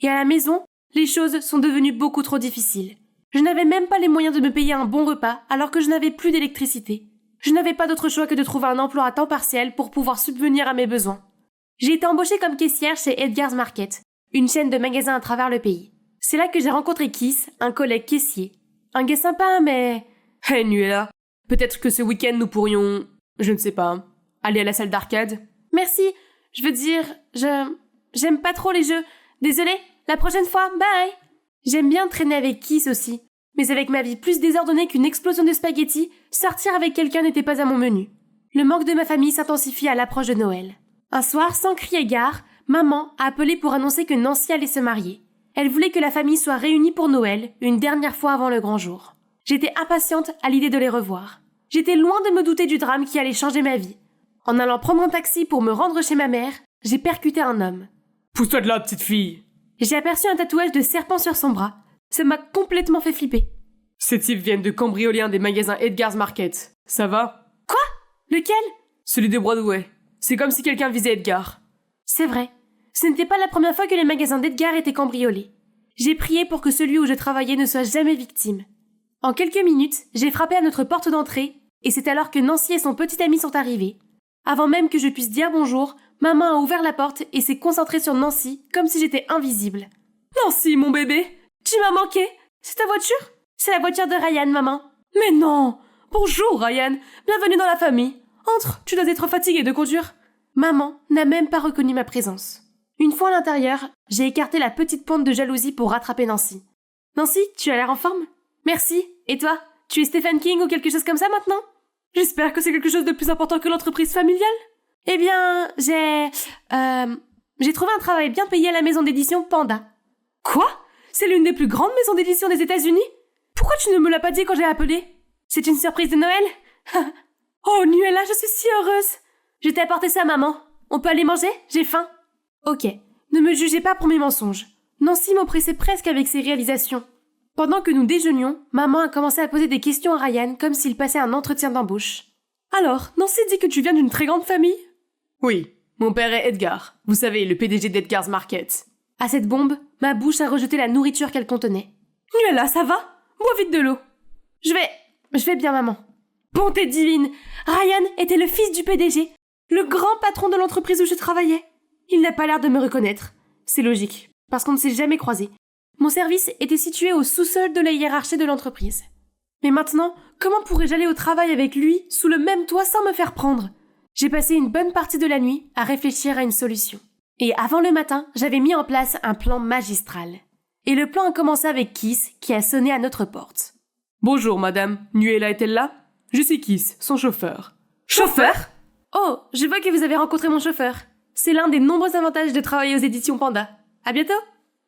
Et à la maison, les choses sont devenues beaucoup trop difficiles. Je n'avais même pas les moyens de me payer un bon repas, alors que je n'avais plus d'électricité. Je n'avais pas d'autre choix que de trouver un emploi à temps partiel pour pouvoir subvenir à mes besoins. J'ai été embauchée comme caissière chez Edgar's Market, une chaîne de magasins à travers le pays. C'est là que j'ai rencontré Kiss, un collègue caissier. Un gars sympa, mais... Hey Nuella, peut-être que ce week-end nous pourrions, je ne sais pas, aller à la salle d'arcade? Merci, je veux dire, j'aime pas trop les jeux. Désolée, la prochaine fois, bye! J'aime bien traîner avec Kiss aussi. Mais avec ma vie plus désordonnée qu'une explosion de spaghettis, sortir avec quelqu'un n'était pas à mon menu. Le manque de ma famille s'intensifie à l'approche de Noël. Un soir, sans crier gare, maman a appelé pour annoncer que Nancy allait se marier. Elle voulait que la famille soit réunie pour Noël, une dernière fois avant le grand jour. J'étais impatiente à l'idée de les revoir. J'étais loin de me douter du drame qui allait changer ma vie. En allant prendre un taxi pour me rendre chez ma mère, j'ai percuté un homme. Pousse-toi de là, petite fille! J'ai aperçu un tatouage de serpent sur son bras. Ça m'a complètement fait flipper. Ces types viennent de cambrioler un des magasins Edgar's Market. Ça va? Quoi? Lequel? Celui de Broadway. C'est comme si quelqu'un visait Edgar. C'est vrai. Ce n'était pas la première fois que les magasins d'Edgar étaient cambriolés. J'ai prié pour que celui où je travaillais ne soit jamais victime. En quelques minutes, j'ai frappé à notre porte d'entrée, et c'est alors que Nancy et son petit ami sont arrivés. Avant même que je puisse dire bonjour, maman a ouvert la porte et s'est concentrée sur Nancy comme si j'étais invisible. Nancy, mon bébé! Tu m'as manqué! C'est ta voiture? C'est la voiture de Ryan, maman. Mais non! Bonjour, Ryan! Bienvenue dans la famille! Entre, tu dois être fatiguée de conduire. Maman n'a même pas reconnu ma présence. Une fois à l'intérieur, j'ai écarté la petite pointe de jalousie pour rattraper Nancy. Nancy, tu as l'air en forme? Merci. Et toi? Tu es Stephen King ou quelque chose comme ça maintenant? J'espère que c'est quelque chose de plus important que l'entreprise familiale. Eh bien, j'ai trouvé un travail bien payé à la maison d'édition Panda. Quoi? C'est l'une des plus grandes maisons d'édition des États-Unis? Pourquoi tu ne me l'as pas dit quand j'ai appelé? C'est une surprise de Noël? Oh, Nuella, je suis si heureuse! Je t'ai apporté ça, maman. On peut aller manger? J'ai faim. Ok, ne me jugez pas pour mes mensonges. Nancy m'oppressait presque avec ses réalisations. Pendant que nous déjeunions, maman a commencé à poser des questions à Ryan comme s'il passait un entretien d'embauche. Alors, Nancy dit que tu viens d'une très grande famille? Oui, mon père est Edgar. Vous savez, le PDG d'Edgar's Market. À cette bombe, ma bouche a rejeté la nourriture qu'elle contenait. Nuella, ça va? Bois vite de l'eau. Je vais bien, maman. Bonté divine! Ryan était le fils du PDG, le grand patron de l'entreprise où je travaillais. Il n'a pas l'air de me reconnaître. C'est logique, parce qu'on ne s'est jamais croisés. Mon service était situé au sous-sol de la hiérarchie de l'entreprise. Mais maintenant, comment pourrais-je aller au travail avec lui, sous le même toit, sans me faire prendre? J'ai passé une bonne partie de la nuit à réfléchir à une solution. Et avant le matin, j'avais mis en place un plan magistral. Et le plan a commencé avec Kiss, qui a sonné à notre porte. Bonjour, madame. Nuella est-elle là? Je suis Kiss, son chauffeur. Chauffeur? Oh, je vois que vous avez rencontré mon chauffeur. C'est l'un des nombreux avantages de travailler aux éditions Panda. À bientôt!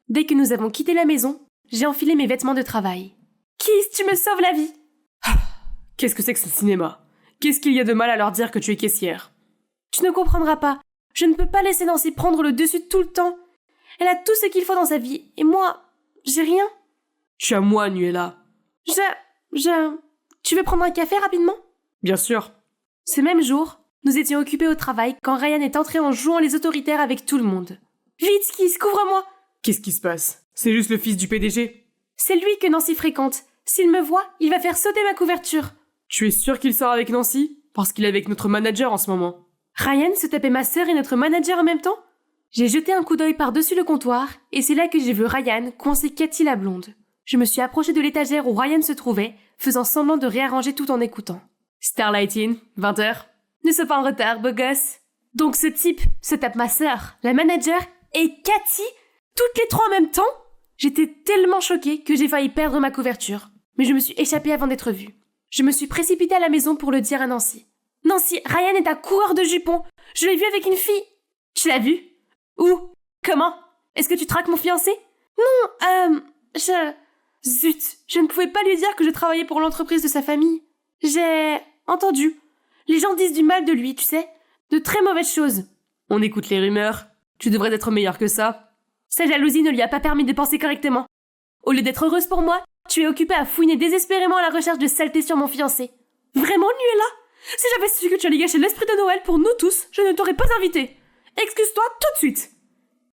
Dès que nous avons quitté la maison, j'ai enfilé mes vêtements de travail. Kiss, tu me sauves la vie! Qu'est-ce que c'est que ce cinéma? Qu'est-ce qu'il y a de mal à leur dire que tu es caissière? Tu ne comprendras pas. Je ne peux pas laisser Nancy prendre le dessus tout le temps. Elle a tout ce qu'il faut dans sa vie, et moi, j'ai rien. Tu as moi, Nuella. Tu veux prendre un café rapidement? Bien sûr. Ce même jour, nous étions occupés au travail quand Ryan est entré en jouant les autoritaires avec tout le monde. Vite, Kiss, couvre-moi! Qu'est-ce qui se passe? C'est juste le fils du PDG? C'est lui que Nancy fréquente. S'il me voit, il va faire sauter ma couverture. Tu es sûr qu'il sort avec Nancy? Parce qu'il est avec notre manager en ce moment. Ryan se tapait ma sœur et notre manager en même temps? J'ai jeté un coup d'œil par-dessus le comptoir, et c'est là que j'ai vu Ryan coincer Cathy la blonde. Je me suis approchée de l'étagère où Ryan se trouvait, faisant semblant de réarranger tout en écoutant. Starlight In, 20h. Ne sois pas en retard, beau gosse. Donc ce type se tape ma sœur, la manager, et Cathy, toutes les trois en même temps? J'étais tellement choquée que j'ai failli perdre ma couverture. Mais je me suis échappée avant d'être vue. Je me suis précipitée à la maison pour le dire à Nancy. Nancy, Ryan est un coureur de jupons. Je l'ai vu avec une fille. Tu l'as vu? Où? Comment? Est-ce que tu traques mon fiancé? Non, Zut, je ne pouvais pas lui dire que je travaillais pour l'entreprise de sa famille. J'ai entendu. Les gens disent du mal de lui, tu sais. De très mauvaises choses. On écoute les rumeurs. Tu devrais être meilleur que ça. Sa jalousie ne lui a pas permis de penser correctement. Au lieu d'être heureuse pour moi, tu es occupée à fouiner désespérément à la recherche de saletés sur mon fiancé. Vraiment, Nuella? Si j'avais su que tu allais gâcher l'esprit de Noël pour nous tous, je ne t'aurais pas invité. Excuse-toi tout de suite.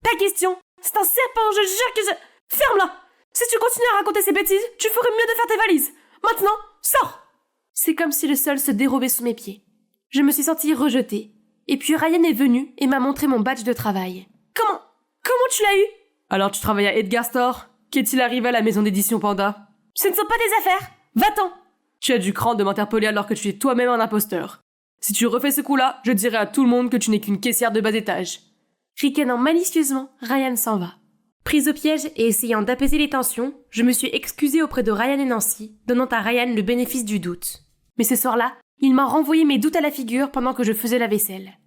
Pas question. C'est un serpent, je jure que je... Ferme-la. Si tu continues à raconter ces bêtises, tu ferais mieux de faire tes valises. Maintenant, sors. C'est comme si le sol se dérobait sous mes pieds. Je me suis sentie rejetée. Et puis Ryan est venu et m'a montré mon badge de travail. Comment tu l'as eu? Alors tu travailles à Edgar Store? Qu'est-il arrivé à la maison d'édition Panda? Ce ne sont pas des affaires. Va-t'en. Tu as du cran de m'interpeller alors que tu es toi-même un imposteur. Si tu refais ce coup-là, je dirai à tout le monde que tu n'es qu'une caissière de bas étage. Ricanant malicieusement, Ryan s'en va. Prise au piège et essayant d'apaiser les tensions, je me suis excusée auprès de Ryan et Nancy, donnant à Ryan le bénéfice du doute. Mais ce soir-là, il m'a renvoyé mes doutes à la figure pendant que je faisais la vaisselle.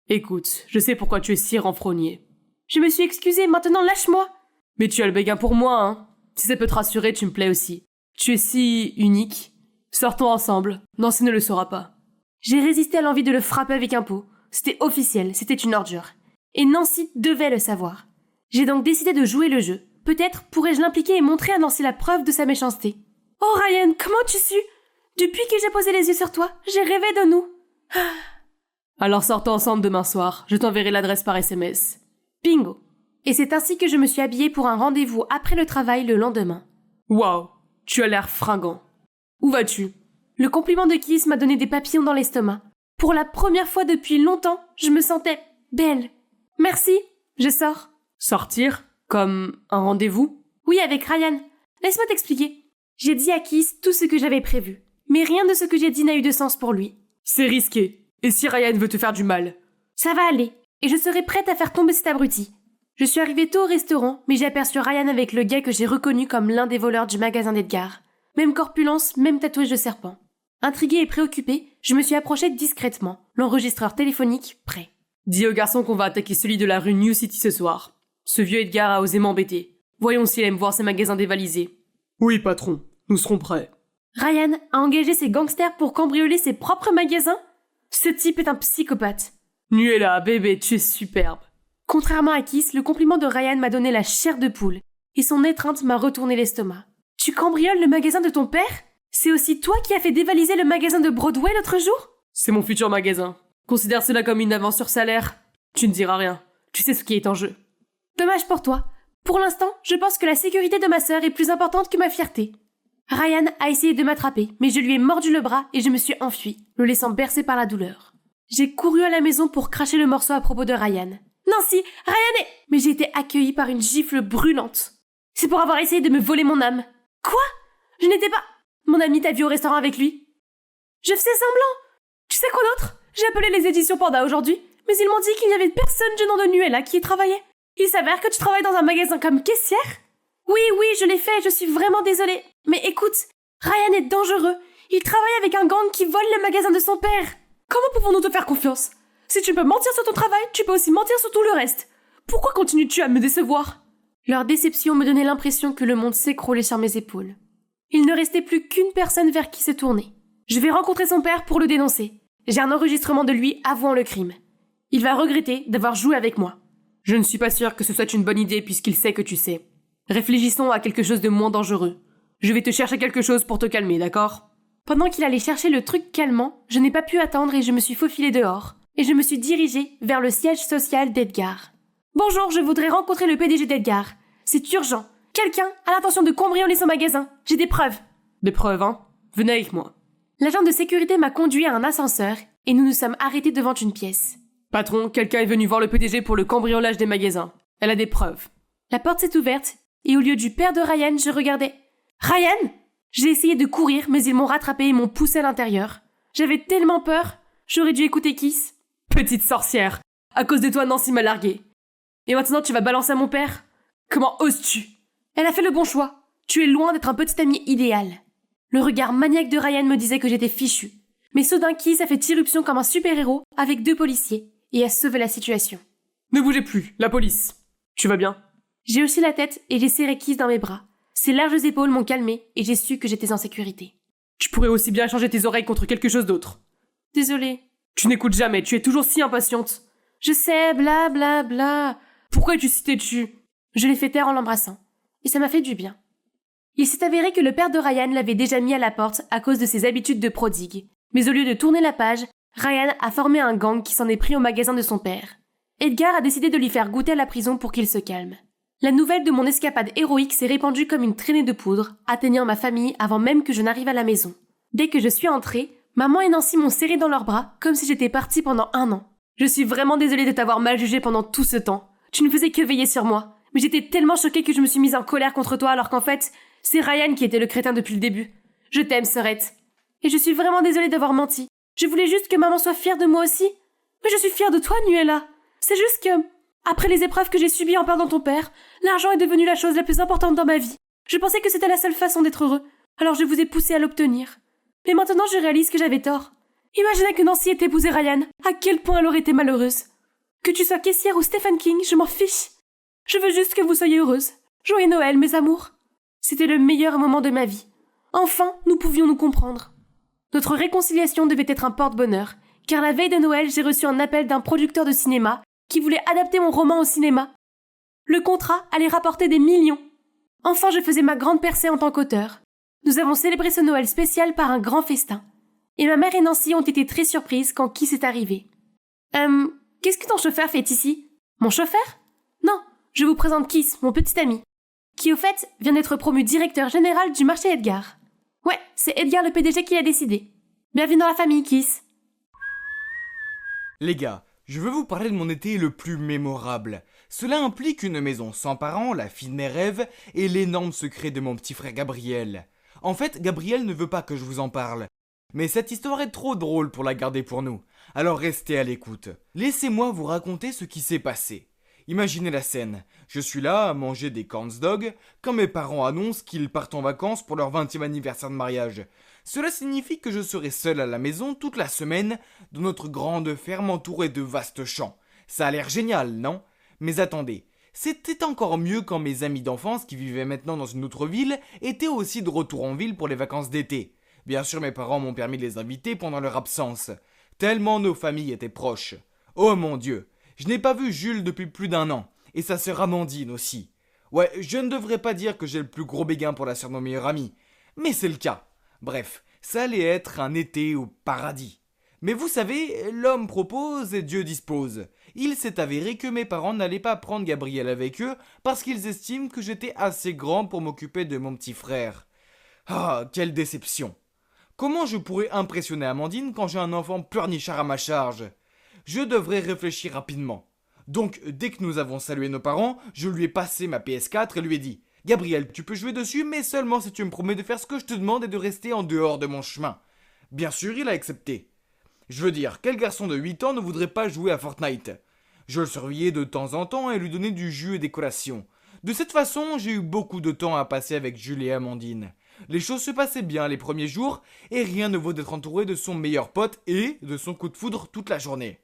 Écoute, je sais pourquoi tu es si renfrogné. Je me suis excusée, maintenant lâche-moi. Mais tu as le béguin pour moi, hein. Si ça peut te rassurer, tu me plais aussi. Tu es si unique. Sortons ensemble. Nancy ne le saura pas. J'ai résisté à l'envie de le frapper avec un pot. C'était officiel, c'était une ordure. Et Nancy devait le savoir. J'ai donc décidé de jouer le jeu. Peut-être pourrais-je l'impliquer et montrer à Nancy la preuve de sa méchanceté. Oh Ryan, comment tu su? Depuis que j'ai posé les yeux sur toi, j'ai rêvé de nous. Alors sortons ensemble demain soir. Je t'enverrai l'adresse par SMS. Bingo. Et c'est ainsi que je me suis habillée pour un rendez-vous après le travail le lendemain. Waouh, tu as l'air fringant. Où vas-tu? Le compliment de Kiss m'a donné des papillons dans l'estomac. Pour la première fois depuis longtemps, je me sentais belle. Merci, je sors. Sortir? Comme un rendez-vous? Oui, avec Ryan. Laisse-moi t'expliquer. J'ai dit à Kiss tout ce que j'avais prévu. Mais rien de ce que j'ai dit n'a eu de sens pour lui. C'est risqué. Et si Ryan veut te faire du mal? Ça va aller. Et je serai prête à faire tomber cet abruti. Je suis arrivée tôt au restaurant, mais j'ai aperçu Ryan avec le gars que j'ai reconnu comme l'un des voleurs du magasin d'Edgar. Même corpulence, même tatouage de serpent. Intriguée et préoccupée, je me suis approchée discrètement, l'enregistreur téléphonique prêt. Dis au garçon qu'on va attaquer celui de la rue New City ce soir. Ce vieux Edgar a osé m'embêter. Voyons s'il aime voir ses magasins dévalisés. Oui, patron, nous serons prêts. Ryan a engagé ses gangsters pour cambrioler ses propres magasins? Ce type est un psychopathe. Nuella, bébé, tu es superbe. Contrairement à Kiss, le compliment de Ryan m'a donné la chair de poule, et son étreinte m'a retourné l'estomac. Tu cambrioles le magasin de ton père? C'est aussi toi qui as fait dévaliser le magasin de Broadway l'autre jour? C'est mon futur magasin. Considère cela comme une avance sur salaire. Tu ne diras rien. Tu sais ce qui est en jeu. Dommage pour toi. Pour l'instant, je pense que la sécurité de ma sœur est plus importante que ma fierté. Ryan a essayé de m'attraper, mais je lui ai mordu le bras et je me suis enfuie, le laissant bercer par la douleur. J'ai couru à la maison pour cracher le morceau à propos de Ryan. Nancy, Ryan est... Mais j'ai été accueillie par une gifle brûlante. C'est pour avoir essayé de me voler mon âme. Quoi? Je n'étais pas... Mon ami t'a vu au restaurant avec lui? Je faisais semblant. Tu sais quoi d'autre? J'ai appelé les éditions Panda aujourd'hui, mais ils m'ont dit qu'il n'y avait personne du nom de Nuella qui y travaillait. Il s'avère que tu travailles dans un magasin comme caissière? Oui, je l'ai fait, je suis vraiment désolée. Mais écoute, Ryan est dangereux. Il travaille avec un gang qui vole le magasin de son père. Comment pouvons-nous te faire confiance? Si tu peux mentir sur ton travail, tu peux aussi mentir sur tout le reste. Pourquoi continues-tu à me décevoir? Leur déception me donnait l'impression que le monde s'écroulait sur mes épaules. Il ne restait plus qu'une personne vers qui se tourner. Je vais rencontrer son père pour le dénoncer. J'ai un enregistrement de lui avouant le crime. Il va regretter d'avoir joué avec moi. Je ne suis pas sûr que ce soit une bonne idée puisqu'il sait que tu sais. Réfléchissons à quelque chose de moins dangereux. Je vais te chercher quelque chose pour te calmer, d'accord ? Pendant qu'il allait chercher le truc calmant, je n'ai pas pu attendre et je me suis faufilée dehors. Et je me suis dirigée vers le siège social d'Edgar. Bonjour, je voudrais rencontrer le PDG d'Edgar. C'est urgent. Quelqu'un a l'intention de cambrioler son magasin. J'ai des preuves. Des preuves, hein ? Venez avec moi. L'agent de sécurité m'a conduit à un ascenseur et nous nous sommes arrêtés devant une pièce. Patron, quelqu'un est venu voir le PDG pour le cambriolage des magasins. Elle a des preuves. La porte s'est ouverte et au lieu du père de Ryan, je regardais. Ryan ? J'ai essayé de courir, mais ils m'ont rattrapé et m'ont poussé à l'intérieur. J'avais tellement peur, j'aurais dû écouter Kiss. Petite sorcière, à cause de toi, Nancy m'a larguée. Et maintenant tu vas balancer à mon père ? Comment oses-tu ? Elle a fait le bon choix. Tu es loin d'être un petit ami idéal. Le regard maniaque de Ryan me disait que j'étais fichue. Mais soudain Kiss a fait irruption comme un super-héros avec 2 policiers et a sauvé la situation. Ne bougez plus, la police. Tu vas bien ? J'ai haussé la tête et j'ai serré Kiss dans mes bras. Ses larges épaules m'ont calmée et j'ai su que j'étais en sécurité. Tu pourrais aussi bien changer tes oreilles contre quelque chose d'autre. Désolée. Tu n'écoutes jamais, tu es toujours si impatiente. Je sais, bla bla bla. Pourquoi es-tu si têtue ? Je l'ai fait taire en l'embrassant. Et ça m'a fait du bien. Il s'est avéré que le père de Ryan l'avait déjà mis à la porte à cause de ses habitudes de prodigue. Mais au lieu de tourner la page, Ryan a formé un gang qui s'en est pris au magasin de son père. Edgar a décidé de lui faire goûter à la prison pour qu'il se calme. La nouvelle de mon escapade héroïque s'est répandue comme une traînée de poudre, atteignant ma famille avant même que je n'arrive à la maison. Dès que je suis entrée, maman et Nancy m'ont serré dans leurs bras comme si j'étais partie pendant 1 an. Je suis vraiment désolée de t'avoir mal jugée pendant tout ce temps. Tu ne faisais que veiller sur moi. Mais j'étais tellement choquée que je me suis mise en colère contre toi alors qu'en fait, c'est Ryan qui était le crétin depuis le début. Je t'aime, sœurette. Et je suis vraiment désolée d'avoir menti. Je voulais juste que maman soit fière de moi aussi. Mais je suis fière de toi, Nuella. C'est juste que, après les épreuves que j'ai subies en perdant ton père, l'argent est devenu la chose la plus importante dans ma vie. Je pensais que c'était la seule façon d'être heureux. Alors je vous ai poussé à l'obtenir. Mais maintenant je réalise que j'avais tort. Imaginez que Nancy ait épousé Ryan. À quel point elle aurait été malheureuse. Que tu sois caissière ou Stephen King, je m'en fiche. Je veux juste que vous soyez heureuses. Joyeux Noël, mes amours. C'était le meilleur moment de ma vie. Enfin, nous pouvions nous comprendre. Notre réconciliation devait être un porte-bonheur, car la veille de Noël, j'ai reçu un appel d'un producteur de cinéma qui voulait adapter mon roman au cinéma. Le contrat allait rapporter des millions. Enfin, je faisais ma grande percée en tant qu'auteur. Nous avons célébré ce Noël spécial par un grand festin. Et ma mère et Nancy ont été très surprises quand Kiss est arrivé. Qu'est-ce que ton chauffeur fait ici ? Mon chauffeur ? Non, je vous présente Kiss, mon petit ami, qui au fait vient d'être promu directeur général du marché Edgar. Ouais, c'est Edgar le PDG qui l'a décidé. Bienvenue dans la famille, Kiss. Les gars, je veux vous parler de mon été le plus mémorable. Cela implique une maison sans parents, la fille de mes rêves et l'énorme secret de mon petit frère Gabriel. En fait, Gabriel ne veut pas que je vous en parle. Mais cette histoire est trop drôle pour la garder pour nous. Alors restez à l'écoute. Laissez-moi vous raconter ce qui s'est passé. Imaginez la scène. Je suis là à manger des corn dogs quand mes parents annoncent qu'ils partent en vacances pour leur 20e anniversaire de mariage. Cela signifie que je serai seul à la maison toute la semaine dans notre grande ferme entourée de vastes champs. Ça a l'air génial, non ? Mais attendez, c'était encore mieux quand mes amis d'enfance qui vivaient maintenant dans une autre ville étaient aussi de retour en ville pour les vacances d'été. Bien sûr, mes parents m'ont permis de les inviter pendant leur absence, tellement nos familles étaient proches. Oh mon Dieu, je n'ai pas vu Jules depuis plus d'1 an, et sa sœur Amandine aussi. Ouais, je ne devrais pas dire que j'ai le plus gros béguin pour la sœur de mon meilleur ami, mais c'est le cas. Bref, ça allait être un été au paradis. Mais vous savez, l'homme propose et Dieu dispose. Il s'est avéré que mes parents n'allaient pas prendre Gabriel avec eux parce qu'ils estiment que j'étais assez grand pour m'occuper de mon petit frère. Ah, quelle déception. Comment je pourrais impressionner Amandine quand j'ai un enfant pleurnichard à ma charge ? Je devrais réfléchir rapidement. Donc, dès que nous avons salué nos parents, je lui ai passé ma PS4 et lui ai dit « Gabriel, tu peux jouer dessus, mais seulement si tu me promets de faire ce que je te demande et de rester en dehors de mon chemin. » Bien sûr, il a accepté. Je veux dire, quel garçon de 8 ans ne voudrait pas jouer à Fortnite ? Je le surveillais de temps en temps et lui donnais du jus et des collations. De cette façon, j'ai eu beaucoup de temps à passer avec Jules et Amandine. Les choses se passaient bien les premiers jours, et rien ne vaut d'être entouré de son meilleur pote et de son coup de foudre toute la journée.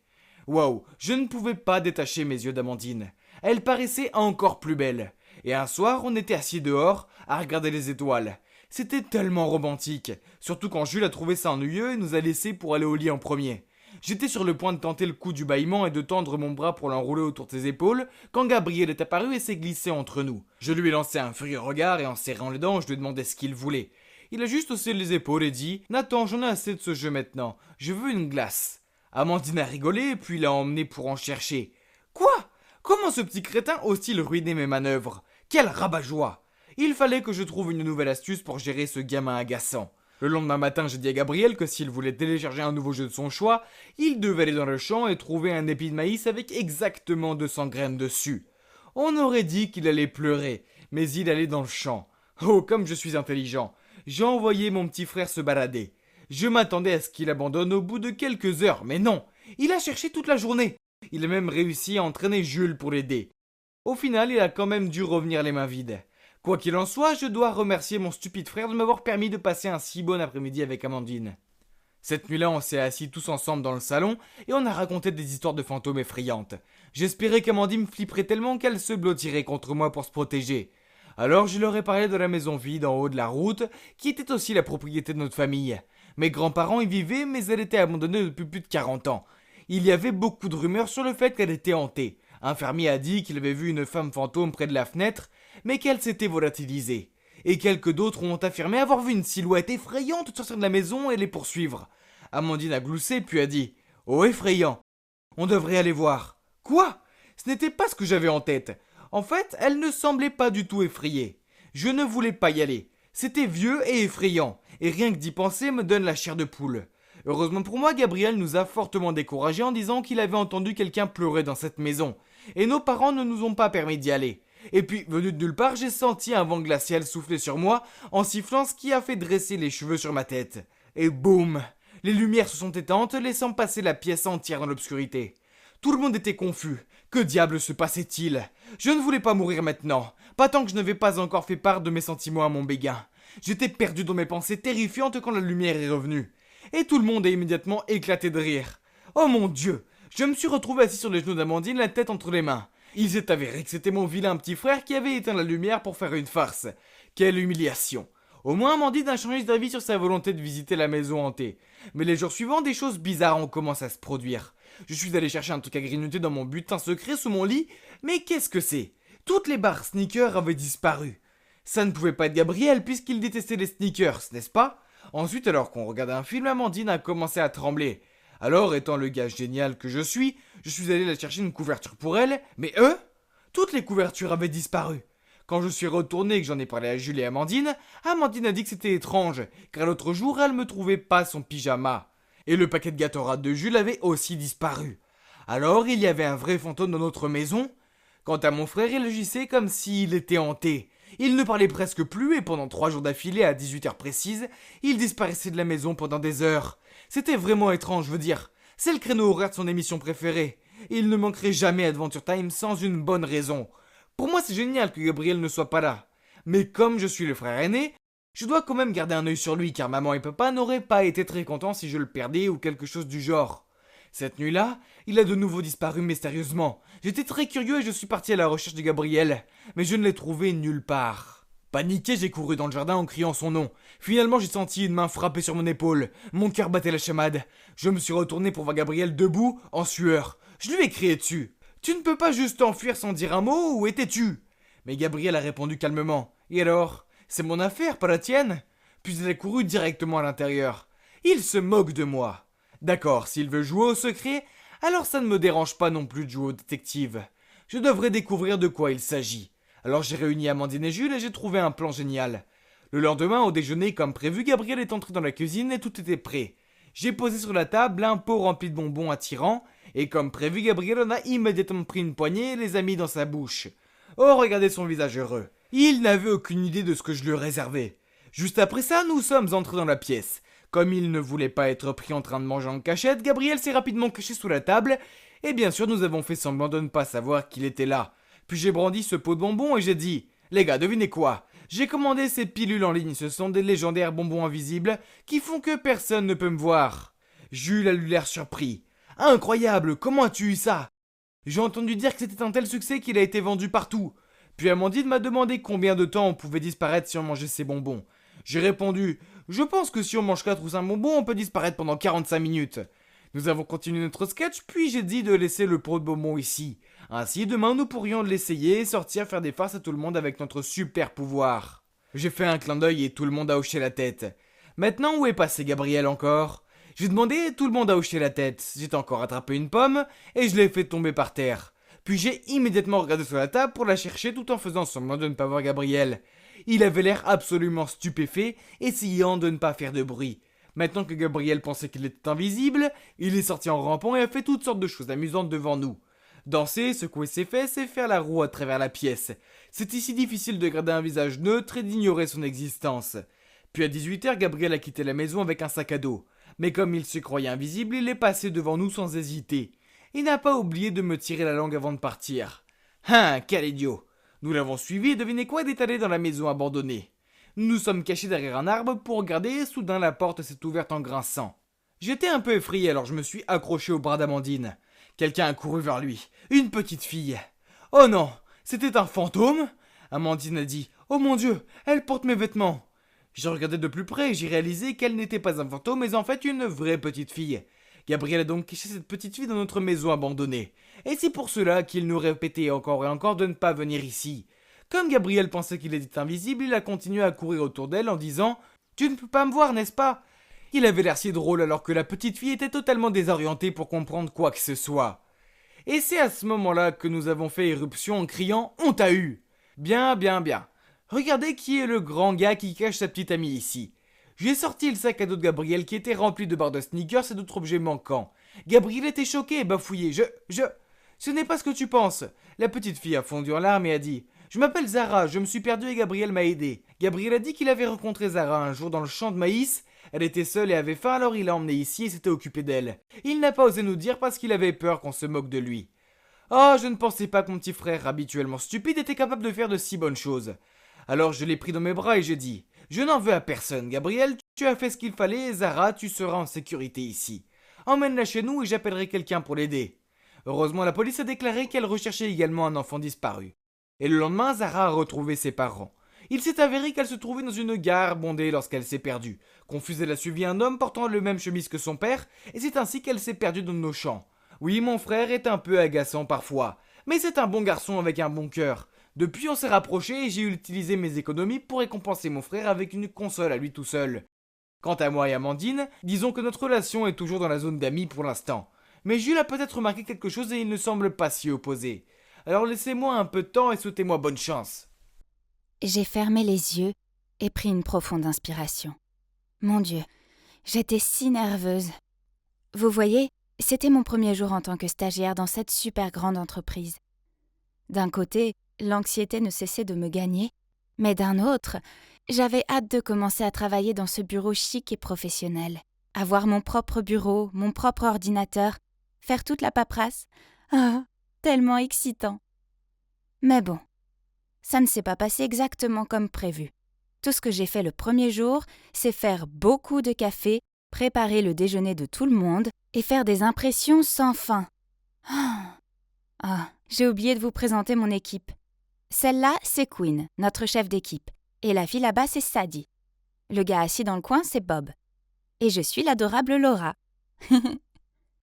Waouh, je ne pouvais pas détacher mes yeux d'Amandine. Elle paraissait encore plus belle. Et un soir, on était assis dehors, à regarder les étoiles. C'était tellement romantique, surtout quand Jules a trouvé ça ennuyeux et nous a laissés pour aller au lit en premier. J'étais sur le point de tenter le coup du bâillement et de tendre mon bras pour l'enrouler autour de ses épaules, quand Gabriel est apparu et s'est glissé entre nous. Je lui ai lancé un furieux regard et en serrant les dents, je lui ai demandé ce qu'il voulait. Il a juste haussé les épaules et dit « Nathan, j'en ai assez de ce jeu maintenant, je veux une glace ». Amandine a rigolé, puis l'a emmené pour en chercher. Quoi ? Comment ce petit crétin ose-t-il ruiner mes manœuvres ? Quel rabat-joie ! Il fallait que je trouve une nouvelle astuce pour gérer ce gamin agaçant. Le lendemain matin, j'ai dit à Gabriel que s'il voulait télécharger un nouveau jeu de son choix, il devait aller dans le champ et trouver un épi de maïs avec exactement 200 graines dessus. On aurait dit qu'il allait pleurer, mais il allait dans le champ. Oh, comme je suis intelligent. J'ai envoyé mon petit frère se balader. Je m'attendais à ce qu'il abandonne au bout de quelques heures, mais non. Il a cherché toute la journée. Il a même réussi à entraîner Jules pour l'aider. Au final, il a quand même dû revenir les mains vides. Quoi qu'il en soit, je dois remercier mon stupide frère de m'avoir permis de passer un si bon après-midi avec Amandine. Cette nuit-là, on s'est assis tous ensemble dans le salon et on a raconté des histoires de fantômes effrayantes. J'espérais qu'Amandine flipperait tellement qu'elle se blottirait contre moi pour se protéger. Alors je leur ai parlé de la maison vide en haut de la route, qui était aussi la propriété de notre famille. Mes grands-parents y vivaient, mais elle était abandonnée depuis plus de 40 ans. Il y avait beaucoup de rumeurs sur le fait qu'elle était hantée. Un fermier a dit qu'il avait vu une femme fantôme près de la fenêtre, mais qu'elle s'était volatilisée. Et quelques d'autres ont affirmé avoir vu une silhouette effrayante sortir de la maison et les poursuivre. Amandine a gloussé puis a dit « Oh effrayant, on devrait aller voir. » Quoi ? Ce n'était pas ce que j'avais en tête. En fait, elle ne semblait pas du tout effrayée. Je ne voulais pas y aller. C'était vieux et effrayant, et rien que d'y penser me donne la chair de poule. Heureusement pour moi, Gabriel nous a fortement découragés en disant qu'il avait entendu quelqu'un pleurer dans cette maison, et nos parents ne nous ont pas permis d'y aller. Et puis, venu de nulle part, j'ai senti un vent glacial souffler sur moi en sifflant, ce qui a fait dresser les cheveux sur ma tête. Et boum ! Les lumières se sont éteintes, laissant passer la pièce entière dans l'obscurité. Tout le monde était confus. Que diable se passait-il ? Je ne voulais pas mourir maintenant, pas tant que je n'avais pas encore fait part de mes sentiments à mon béguin. J'étais perdu dans mes pensées terrifiantes quand la lumière est revenue. Et tout le monde a immédiatement éclaté de rire. Oh mon Dieu ! Je me suis retrouvé assis sur les genoux d'Amandine, la tête entre les mains. Il s'est avéré que c'était mon vilain petit frère qui avait éteint la lumière pour faire une farce. Quelle humiliation! Au moins Amandine a changé d'avis sur sa volonté de visiter la maison hantée. Mais les jours suivants, des choses bizarres ont commencé à se produire. Je suis allé chercher un truc à grignoter dans mon butin secret sous mon lit, mais qu'est-ce que c'est ? Toutes les barres sneakers avaient disparu. Ça ne pouvait pas être Gabriel puisqu'il détestait les sneakers, n'est-ce pas ? Ensuite, alors qu'on regardait un film, Amandine a commencé à trembler. Alors, étant le gars génial que je suis allé la chercher une couverture pour elle, mais eux ? Toutes les couvertures avaient disparu. Quand je suis retourné et que j'en ai parlé à Jules et Amandine, Amandine a dit que c'était étrange, car l'autre jour, elle me trouvait pas son pyjama. Et le paquet de gâteaux de Jules avait aussi disparu. Alors, il y avait un vrai fantôme dans notre maison. Quant à mon frère, il agissait comme s'il était hanté. Il ne parlait presque plus et pendant 3 jours d'affilée à 18h précises, il disparaissait de la maison pendant des heures. C'était vraiment étrange, je veux dire. C'est le créneau horaire de son émission préférée. Et il ne manquerait jamais Adventure Time sans une bonne raison. Pour moi, c'est génial que Gabriel ne soit pas là. Mais comme je suis le frère aîné, je dois quand même garder un œil sur lui car maman et papa n'auraient pas été très contents si je le perdais ou quelque chose du genre. Cette nuit-là, il a de nouveau disparu mystérieusement. J'étais très curieux et je suis parti à la recherche de Gabriel, mais je ne l'ai trouvé nulle part. Paniqué, j'ai couru dans le jardin en criant son nom. Finalement, j'ai senti une main frapper sur mon épaule. Mon cœur battait la chamade. Je me suis retourné pour voir Gabriel debout, en sueur. Je lui ai crié dessus. « Tu ne peux pas juste t'enfuir sans dire un mot, où étais-tu » Mais Gabriel a répondu calmement. « Et alors ? C'est mon affaire, pas la tienne ?» Puis il a couru directement à l'intérieur. Il se moque de moi. D'accord, s'il veut jouer au secret, alors ça ne me dérange pas non plus de jouer au détective. Je devrais découvrir de quoi il s'agit. Alors j'ai réuni Amandine et Jules et j'ai trouvé un plan génial. Le lendemain, au déjeuner, comme prévu, Gabriel est entré dans la cuisine et tout était prêt. J'ai posé sur la table un pot rempli de bonbons attirants, et comme prévu, Gabriel en a immédiatement pris une poignée et les a mis dans sa bouche. Oh, regardez son visage heureux. Il n'avait aucune idée de ce que je lui réservais. Juste après ça, nous sommes entrés dans la pièce. Comme il ne voulait pas être pris en train de manger en cachette, Gabriel s'est rapidement caché sous la table, et bien sûr nous avons fait semblant de ne pas savoir qu'il était là. Puis j'ai brandi ce pot de bonbons et j'ai dit « Les gars, devinez quoi ? J'ai commandé ces pilules en ligne, ce sont des légendaires bonbons invisibles qui font que personne ne peut me voir. » Jules a eu l'air surpris. « Incroyable, comment as-tu eu ça ? J'ai entendu dire que c'était un tel succès qu'il a été vendu partout. » Puis Amandine m'a demandé combien de temps on pouvait disparaître si on mangeait ces bonbons. J'ai répondu « Je pense que si on mange 4 ou 5 bonbons, on peut disparaître pendant 45 minutes. » Nous avons continué notre sketch, puis j'ai dit de laisser le pot de Beaumont ici. Ainsi, demain, nous pourrions l'essayer et sortir faire des farces à tout le monde avec notre super pouvoir. J'ai fait un clin d'œil et tout le monde a hoché la tête. Maintenant, où est passé Gabriel encore? J'ai demandé et tout le monde a hoché la tête. J'ai encore attrapé une pomme et je l'ai fait tomber par terre. Puis j'ai immédiatement regardé sur la table pour la chercher tout en faisant semblant de ne pas voir Gabriel. Il avait l'air absolument stupéfait, essayant de ne pas faire de bruit. Maintenant que Gabriel pensait qu'il était invisible, il est sorti en rampant et a fait toutes sortes de choses amusantes devant nous. Danser, secouer ses fesses et faire la roue à travers la pièce. C'est ici difficile de garder un visage neutre et d'ignorer son existence. Puis à 18h, Gabriel a quitté la maison avec un sac à dos. Mais comme il se croyait invisible, il est passé devant nous sans hésiter. Il n'a pas oublié de me tirer la langue avant de partir. Hein, quel idiot! Nous l'avons suivi et devinez quoi, il est allé dans la maison abandonnée. Nous nous sommes cachés derrière un arbre pour regarder et soudain la porte s'est ouverte en grinçant. J'étais un peu effrayé alors je me suis accroché au bras d'Amandine. Quelqu'un a couru vers lui. Une petite fille. Oh non, c'était un fantôme? Amandine a dit. Oh mon Dieu, elle porte mes vêtements. J'ai regardé de plus près et j'ai réalisé qu'elle n'était pas un fantôme mais en fait une vraie petite fille. Gabriel a donc caché cette petite fille dans notre maison abandonnée. Et c'est pour cela qu'il nous répétait encore et encore de ne pas venir ici. Comme Gabriel pensait qu'il était invisible, il a continué à courir autour d'elle en disant « Tu ne peux pas me voir, n'est-ce pas ?» Il avait l'air si drôle alors que la petite fille était totalement désorientée pour comprendre quoi que ce soit. Et c'est à ce moment-là que nous avons fait éruption en criant « On t'a eu !» Bien, bien, bien. Regardez qui est le grand gars qui cache sa petite amie ici. J'ai sorti le sac à dos de Gabriel qui était rempli de barres de sneakers et d'autres objets manquants. Gabriel était choqué et bafouillé. Ce n'est pas ce que tu penses. La petite fille a fondu en larmes et a dit « Je m'appelle Zara, je me suis perdu et Gabriel m'a aidé. » Gabriel a dit qu'il avait rencontré Zara un jour dans le champ de maïs. Elle était seule et avait faim alors il l'a emmenée ici et s'était occupé d'elle. Il n'a pas osé nous dire parce qu'il avait peur qu'on se moque de lui. Oh, je ne pensais pas que mon petit frère, habituellement stupide, était capable de faire de si bonnes choses. Alors je l'ai pris dans mes bras et j'ai dit « Je n'en veux à personne, Gabriel, tu as fait ce qu'il fallait et Zara, tu seras en sécurité ici. Emmène-la chez nous et j'appellerai quelqu'un pour l'aider. » Heureusement, la police a déclaré qu'elle recherchait également un enfant disparu. Et le lendemain, Zara a retrouvé ses parents. Il s'est avéré qu'elle se trouvait dans une gare bondée lorsqu'elle s'est perdue. Confuse, elle a suivi un homme portant le même chemise que son père, et c'est ainsi qu'elle s'est perdue dans nos champs. Oui, mon frère est un peu agaçant parfois, mais c'est un bon garçon avec un bon cœur. Depuis, on s'est rapprochés et j'ai utilisé mes économies pour récompenser mon frère avec une console à lui tout seul. Quant à moi et Amandine, disons que notre relation est toujours dans la zone d'amis pour l'instant. Mais Jules a peut-être remarqué quelque chose et il ne semble pas s'y opposer. Alors laissez-moi un peu de temps et souhaitez-moi bonne chance. J'ai fermé les yeux et pris une profonde inspiration. Mon Dieu, j'étais si nerveuse. Vous voyez, c'était mon premier jour en tant que stagiaire dans cette super grande entreprise. D'un côté, l'anxiété ne cessait de me gagner, mais d'un autre, j'avais hâte de commencer à travailler dans ce bureau chic et professionnel. Avoir mon propre bureau, mon propre ordinateur, faire toute la paperasse. Ah, tellement excitant. Mais bon, ça ne s'est pas passé exactement comme prévu. Tout ce que j'ai fait le premier jour, c'est faire beaucoup de café, préparer le déjeuner de tout le monde et faire des impressions sans fin. J'ai oublié de vous présenter mon équipe. Celle-là, c'est Queen, notre chef d'équipe. Et la fille là-bas, c'est Sadie. Le gars assis dans le coin, c'est Bob. Et je suis l'adorable Laura.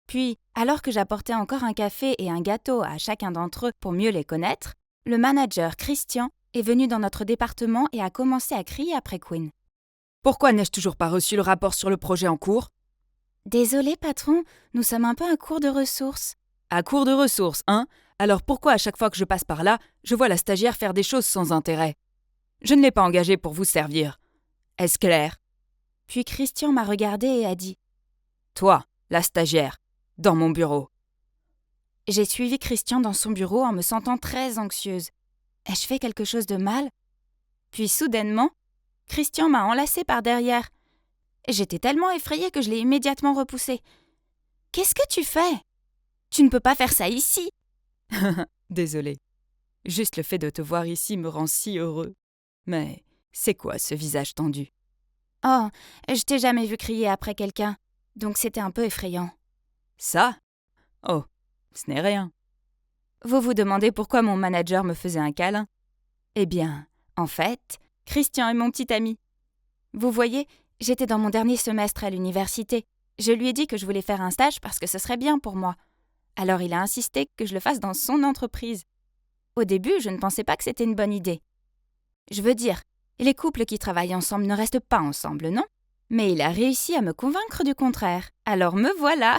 Puis, alors que j'apportais encore un café et un gâteau à chacun d'entre eux pour mieux les connaître, le manager Christian est venu dans notre département et a commencé à crier après Queen. « Pourquoi n'ai-je toujours pas reçu le rapport sur le projet en cours ?»« Désolé, patron, nous sommes un peu à court de ressources. »« À court de ressources, hein ? Alors pourquoi à chaque fois que je passe par là, je vois la stagiaire faire des choses sans intérêt ? Je ne l'ai pas engagée pour vous servir. Est-ce clair ? » Puis Christian m'a regardé et a dit « Toi, la stagiaire, dans mon bureau. » J'ai suivi Christian dans son bureau en me sentant très anxieuse. Ai-je fait quelque chose de mal ? Puis soudainement, Christian m'a enlacée par derrière. J'étais tellement effrayée que je l'ai immédiatement repoussé. « Qu'est-ce que tu fais ? Tu ne peux pas faire ça ici !» Désolée. Juste le fait de te voir ici me rend si heureux. Mais c'est quoi ce visage tendu ? Oh, je t'ai jamais vu crier après quelqu'un, donc c'était un peu effrayant. Ça ? Oh, ce n'est rien. Vous vous demandez pourquoi mon manager me faisait un câlin ? Eh bien, en fait, Christian est mon petit ami. Vous voyez, j'étais dans mon dernier semestre à l'université, Je lui ai dit que je voulais faire un stage parce que ce serait bien pour moi. Alors il a insisté que je le fasse dans son entreprise. Au début, je ne pensais pas que c'était une bonne idée. Je veux dire, les couples qui travaillent ensemble ne restent pas ensemble, non? Mais il a réussi à me convaincre du contraire. Alors me voilà.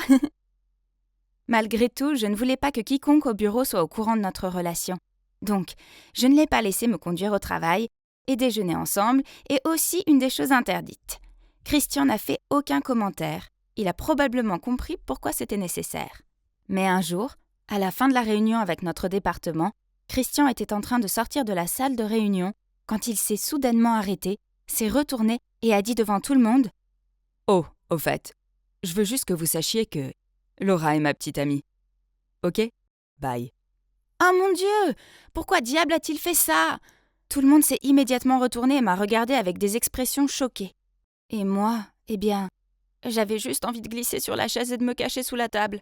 Malgré tout, je ne voulais pas que quiconque au bureau soit au courant de notre relation. Donc, je ne l'ai pas laissé me conduire au travail et déjeuner ensemble, et aussi une des choses interdites. Christian n'a fait aucun commentaire. Il a probablement compris pourquoi c'était nécessaire. Mais un jour, à la fin de la réunion avec notre département, Christian était en train de sortir de la salle de réunion quand il s'est soudainement arrêté, s'est retourné et a dit devant tout le monde « Oh, au fait, je veux juste que vous sachiez que Laura est ma petite amie. Ok? Bye. » « Oh mon Dieu! Pourquoi diable a-t-il fait ça ?» Tout le monde s'est immédiatement retourné et m'a regardé avec des expressions choquées. Et moi, j'avais juste envie de glisser sur la chaise et de me cacher sous la table.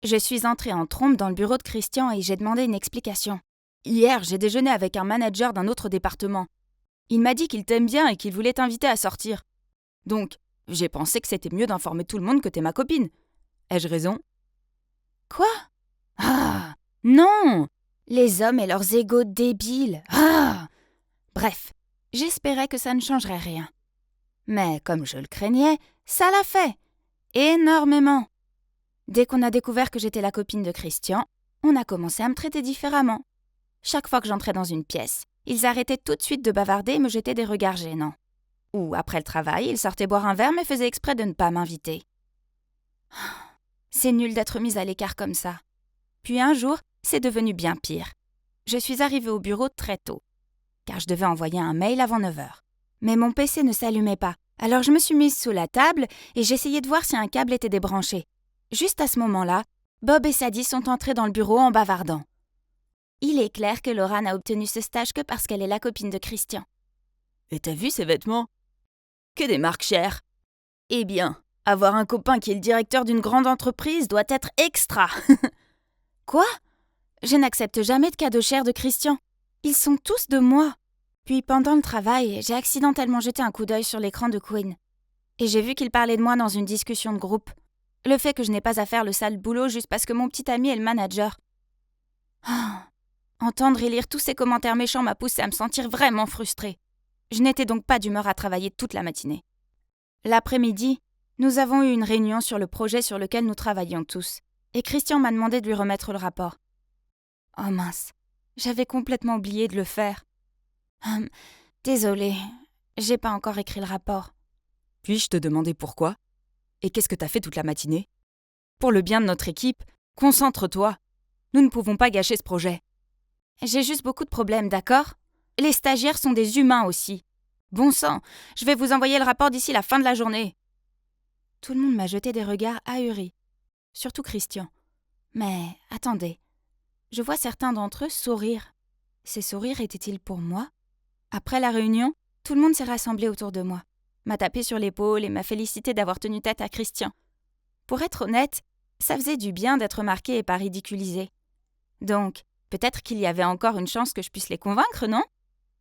Je suis entrée en trombe dans le bureau de Christian et j'ai demandé une explication. Hier, j'ai déjeuné avec un manager d'un autre département. Il m'a dit qu'il t'aime bien et qu'il voulait t'inviter à sortir. Donc, j'ai pensé que c'était mieux d'informer tout le monde que t'es ma copine. Ai-je raison? Quoi? Ah! Non! Les hommes et leurs égos débiles. Ah! Bref, j'espérais que ça ne changerait rien. Mais comme je le craignais, ça l'a fait. Énormément. Dès qu'on a découvert que j'étais la copine de Christian, on a commencé à me traiter différemment. Chaque fois que j'entrais dans une pièce, ils arrêtaient tout de suite de bavarder et me jetaient des regards gênants. Ou, après le travail, ils sortaient boire un verre mais faisaient exprès de ne pas m'inviter. C'est nul d'être mise à l'écart comme ça. Puis un jour, c'est devenu bien pire. Je suis arrivée au bureau très tôt, car je devais envoyer un mail avant 9h. Mais mon PC ne s'allumait pas, alors je me suis mise sous la table et j'essayais de voir si un câble était débranché. Juste à ce moment-là, Bob et Sadie sont entrés dans le bureau en bavardant. Il est clair que Laura n'a obtenu ce stage que parce qu'elle est la copine de Christian. Et t'as vu ces vêtements? Que des marques chères. Eh bien, avoir un copain qui est le directeur d'une grande entreprise doit être extra. Quoi? Je n'accepte jamais de cadeaux chers de Christian. Ils sont tous de moi. Puis pendant le travail, j'ai accidentellement jeté un coup d'œil sur l'écran de Quinn. Et j'ai vu qu'il parlait de moi dans une discussion de groupe. Le fait que je n'ai pas à faire le sale boulot juste parce que mon petit ami est le manager. Entendre et lire tous ces commentaires méchants m'a poussé à me sentir vraiment frustrée. Je n'étais donc pas d'humeur à travailler toute la matinée. L'après-midi, nous avons eu une réunion sur le projet sur lequel nous travaillions tous. Et Christian m'a demandé de lui remettre le rapport. Oh mince, j'avais complètement oublié de le faire. Désolée, j'ai pas encore écrit le rapport. Puis-je te demander pourquoi? Et qu'est-ce que t'as fait toute la matinée? Pour le bien de notre équipe, concentre-toi. Nous ne pouvons pas gâcher ce projet. J'ai juste beaucoup de problèmes, d'accord? Les stagiaires sont des humains aussi. Bon sang, je vais vous envoyer le rapport d'ici la fin de la journée. Tout le monde m'a jeté des regards ahuris. Surtout Christian. Mais attendez, je vois certains d'entre eux sourire. Ces sourires étaient-ils pour moi? Après la réunion, tout le monde s'est rassemblé autour de moi, m'a tapé sur l'épaule et m'a félicité d'avoir tenu tête à Christian. Pour être honnête, ça faisait du bien d'être marquée et pas ridiculisée. Donc, peut-être qu'il y avait encore une chance que je puisse les convaincre, non?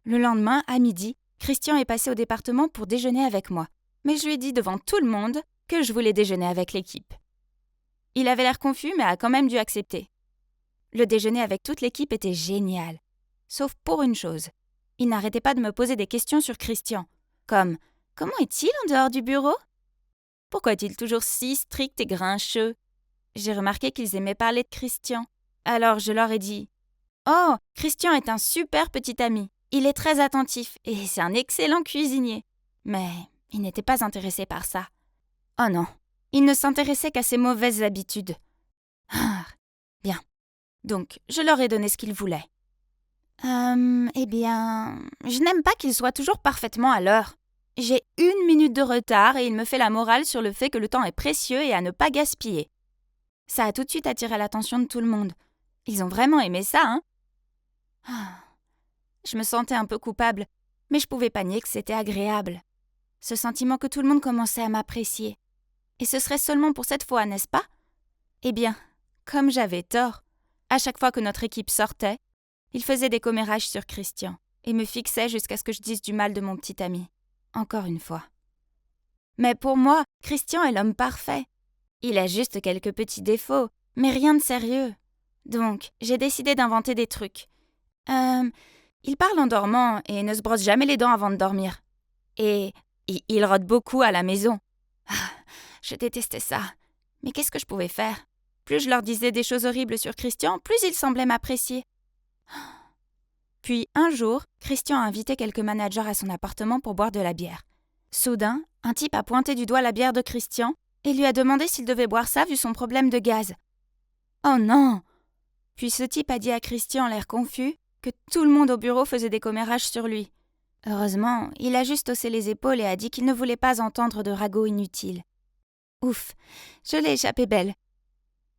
Le lendemain, à midi, Christian est passé au département pour déjeuner avec moi, mais je lui ai dit devant tout le monde que je voulais déjeuner avec l'équipe. Il avait l'air confus, mais a quand même dû accepter. Le déjeuner avec toute l'équipe était génial. Sauf pour une chose. Il n'arrêtait pas de me poser des questions sur Christian. Comme « Comment est-il en dehors du bureau ?»« Pourquoi est-il toujours si strict et grincheux ?» J'ai remarqué qu'ils aimaient parler de Christian. Alors je leur ai dit « Oh, Christian est un super petit ami. Il est très attentif et c'est un excellent cuisinier. » Mais il n'était pas intéressé par ça. Oh non. Il ne s'intéressait qu'à ses mauvaises habitudes. Bien. Donc, je leur ai donné ce qu'ils voulaient. Je n'aime pas qu'il soit toujours parfaitement à l'heure. J'ai 1 minute de retard et il me fait la morale sur le fait que le temps est précieux et à ne pas gaspiller. Ça a tout de suite attiré l'attention de tout le monde. Ils ont vraiment aimé ça, hein? Je me sentais un peu coupable, mais je pouvais pas nier que c'était agréable. Ce sentiment que tout le monde commençait à m'apprécier. Et ce serait seulement pour cette fois, n'est-ce pas? Eh bien, comme j'avais tort, à chaque fois que notre équipe sortait, il faisait des commérages sur Christian et me fixait jusqu'à ce que je dise du mal de mon petit ami. Encore une fois. Mais pour moi, Christian est l'homme parfait. Il a juste quelques petits défauts, mais rien de sérieux. Donc, j'ai décidé d'inventer des trucs. Il parle en dormant et ne se brosse jamais les dents avant de dormir. Et il rôde beaucoup à la maison. Ah, je détestais ça. Mais qu'est-ce que je pouvais faire? Plus je leur disais des choses horribles sur Christian, plus ils semblaient m'apprécier. Puis, un jour, Christian a invité quelques managers à son appartement pour boire de la bière. Soudain, un type a pointé du doigt la bière de Christian et lui a demandé s'il devait boire ça vu son problème de gaz. Oh non! Puis ce type a dit à Christian, l'air confus, que tout le monde au bureau faisait des commérages sur lui. Heureusement, il a juste haussé les épaules et a dit qu'il ne voulait pas entendre de ragots inutiles. Ouf, je l'ai échappé belle.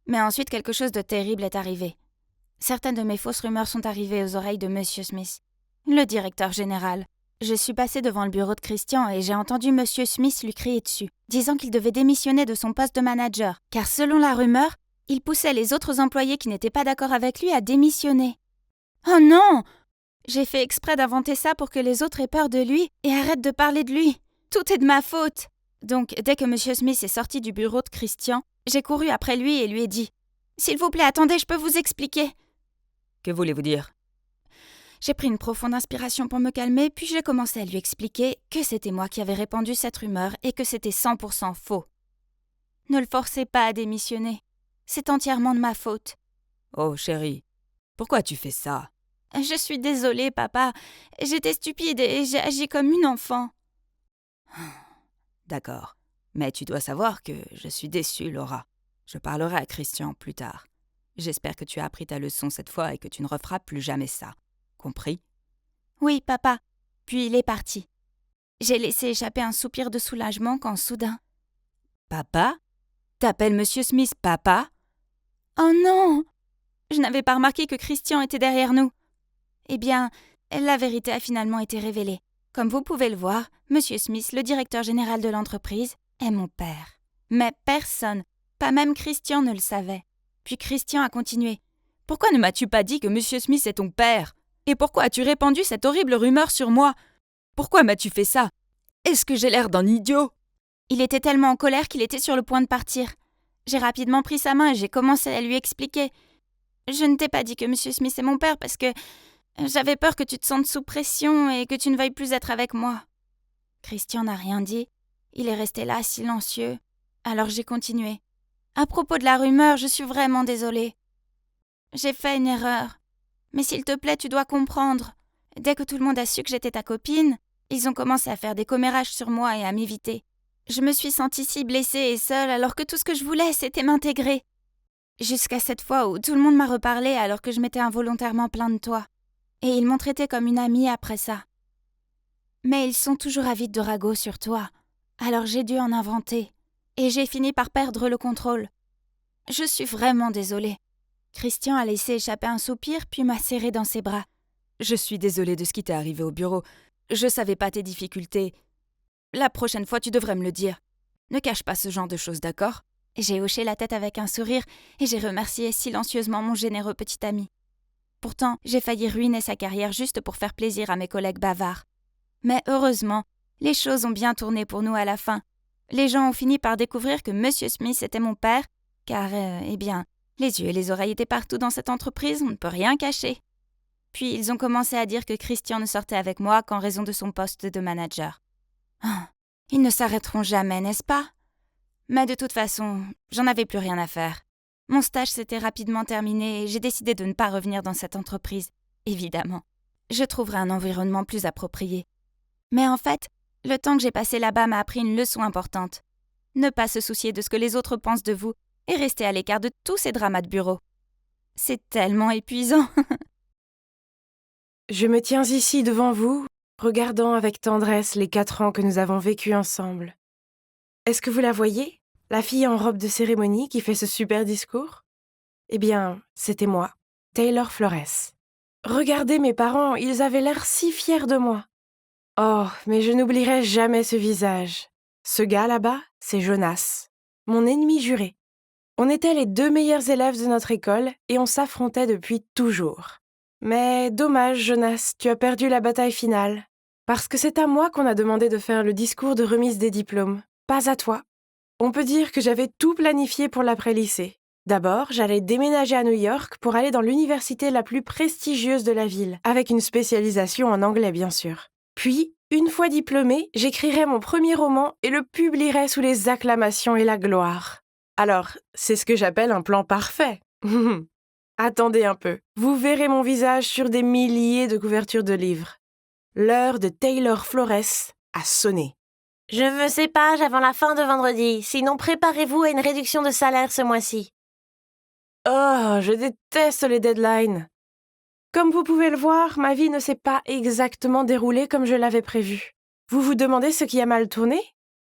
Mais ensuite, quelque chose de terrible est arrivé. Certaines de mes fausses rumeurs sont arrivées aux oreilles de Monsieur Smith, le directeur général. Je suis passée devant le bureau de Christian et j'ai entendu Monsieur Smith lui crier dessus, disant qu'il devait démissionner de son poste de manager, car selon la rumeur, il poussait les autres employés qui n'étaient pas d'accord avec lui à démissionner. Oh non! J'ai fait exprès d'inventer ça pour que les autres aient peur de lui et arrêtent de parler de lui. Tout est de ma faute. Donc, dès que Monsieur Smith est sorti du bureau de Christian, j'ai couru après lui et lui ai dit « S'il vous plaît, attendez, je peux vous expliquer. » Que voulez-vous dire? J'ai pris une profonde inspiration pour me calmer, puis j'ai commencé à lui expliquer que c'était moi qui avais répandu cette rumeur et que c'était 100% faux. Ne le forcez pas à démissionner. C'est entièrement de ma faute. Oh, chérie, pourquoi tu fais ça? Je suis désolée, papa. J'étais stupide et j'ai agi comme une enfant. D'accord, mais tu dois savoir que je suis déçue, Laura. Je parlerai à Christian plus tard. J'espère que tu as appris ta leçon cette fois et que tu ne referas plus jamais ça. Compris? Oui, papa. Puis il est parti. J'ai laissé échapper un soupir de soulagement quand soudain... Papa? T'appelles Monsieur Smith papa? Oh non! Je n'avais pas remarqué que Christian était derrière nous. Eh bien, la vérité a finalement été révélée. Comme vous pouvez le voir, Monsieur Smith, le directeur général de l'entreprise, est mon père. Mais personne, pas même Christian, ne le savait. Puis Christian a continué. Pourquoi ne m'as-tu pas dit que Monsieur Smith est ton père? Et pourquoi as-tu répandu cette horrible rumeur sur moi? Pourquoi m'as-tu fait ça? Est-ce que j'ai l'air d'un idiot? Il était tellement en colère qu'il était sur le point de partir. J'ai rapidement pris sa main et j'ai commencé à lui expliquer. Je ne t'ai pas dit que Monsieur Smith est mon père parce que j'avais peur que tu te sentes sous pression et que tu ne veuilles plus être avec moi. Christian n'a rien dit. Il est resté là, silencieux. Alors j'ai continué. À propos de la rumeur, je suis vraiment désolée. J'ai fait une erreur. Mais s'il te plaît, tu dois comprendre. Dès que tout le monde a su que j'étais ta copine, ils ont commencé à faire des commérages sur moi et à m'éviter. Je me suis sentie si blessée et seule alors que tout ce que je voulais, c'était m'intégrer. Jusqu'à cette fois où tout le monde m'a reparlé alors que je m'étais involontairement plainte de toi. Et ils m'ont traitée comme une amie après ça. Mais ils sont toujours avides de ragots sur toi. Alors j'ai dû en inventer. Et j'ai fini par perdre le contrôle. Je suis vraiment désolée. Christian a laissé échapper un soupir puis m'a serré dans ses bras. Je suis désolée de ce qui t'est arrivé au bureau. Je savais pas tes difficultés. La prochaine fois, tu devrais me le dire. Ne cache pas ce genre de choses, d'accord? J'ai hoché la tête avec un sourire et j'ai remercié silencieusement mon généreux petit ami. Pourtant, j'ai failli ruiner sa carrière juste pour faire plaisir à mes collègues bavards. Mais heureusement, les choses ont bien tourné pour nous à la fin. Les gens ont fini par découvrir que Monsieur Smith était mon père, car, eh bien, les yeux et les oreilles étaient partout dans cette entreprise, on ne peut rien cacher. Puis ils ont commencé à dire que Christian ne sortait avec moi qu'en raison de son poste de manager. Ah, ils ne s'arrêteront jamais, n'est-ce pas? Mais de toute façon, j'en avais plus rien à faire. Mon stage s'était rapidement terminé et j'ai décidé de ne pas revenir dans cette entreprise, évidemment. Je trouverai un environnement plus approprié. Mais en fait, le temps que j'ai passé là-bas m'a appris une leçon importante. Ne pas se soucier de ce que les autres pensent de vous et rester à l'écart de tous ces dramas de bureau. C'est tellement épuisant. Je me tiens ici devant vous, regardant avec tendresse les 4 ans que nous avons vécus ensemble. Est-ce que vous la voyez, la fille en robe de cérémonie qui fait ce super discours? Eh bien, c'était moi, Taylor Flores. Regardez mes parents, ils avaient l'air si fiers de moi. Oh, mais je n'oublierai jamais ce visage. Ce gars là-bas, c'est Jonas, mon ennemi juré. On était les 2 meilleurs élèves de notre école et on s'affrontait depuis toujours. Mais dommage, Jonas, tu as perdu la bataille finale. Parce que c'est à moi qu'on a demandé de faire le discours de remise des diplômes, pas à toi. On peut dire que j'avais tout planifié pour l'après-lycée. D'abord, j'allais déménager à New York pour aller dans l'université la plus prestigieuse de la ville, avec une spécialisation en anglais bien sûr. Puis, une fois diplômée, j'écrirais mon premier roman et le publierais sous les acclamations et la gloire. Alors, c'est ce que j'appelle un plan parfait. Attendez un peu, vous verrez mon visage sur des milliers de couvertures de livres. L'heure de Taylor Flores a sonné. Je veux ces pages avant la fin de vendredi, sinon préparez-vous à une réduction de salaire ce mois-ci. Oh, je déteste les deadlines. Comme vous pouvez le voir, ma vie ne s'est pas exactement déroulée comme je l'avais prévu. Vous vous demandez ce qui a mal tourné ?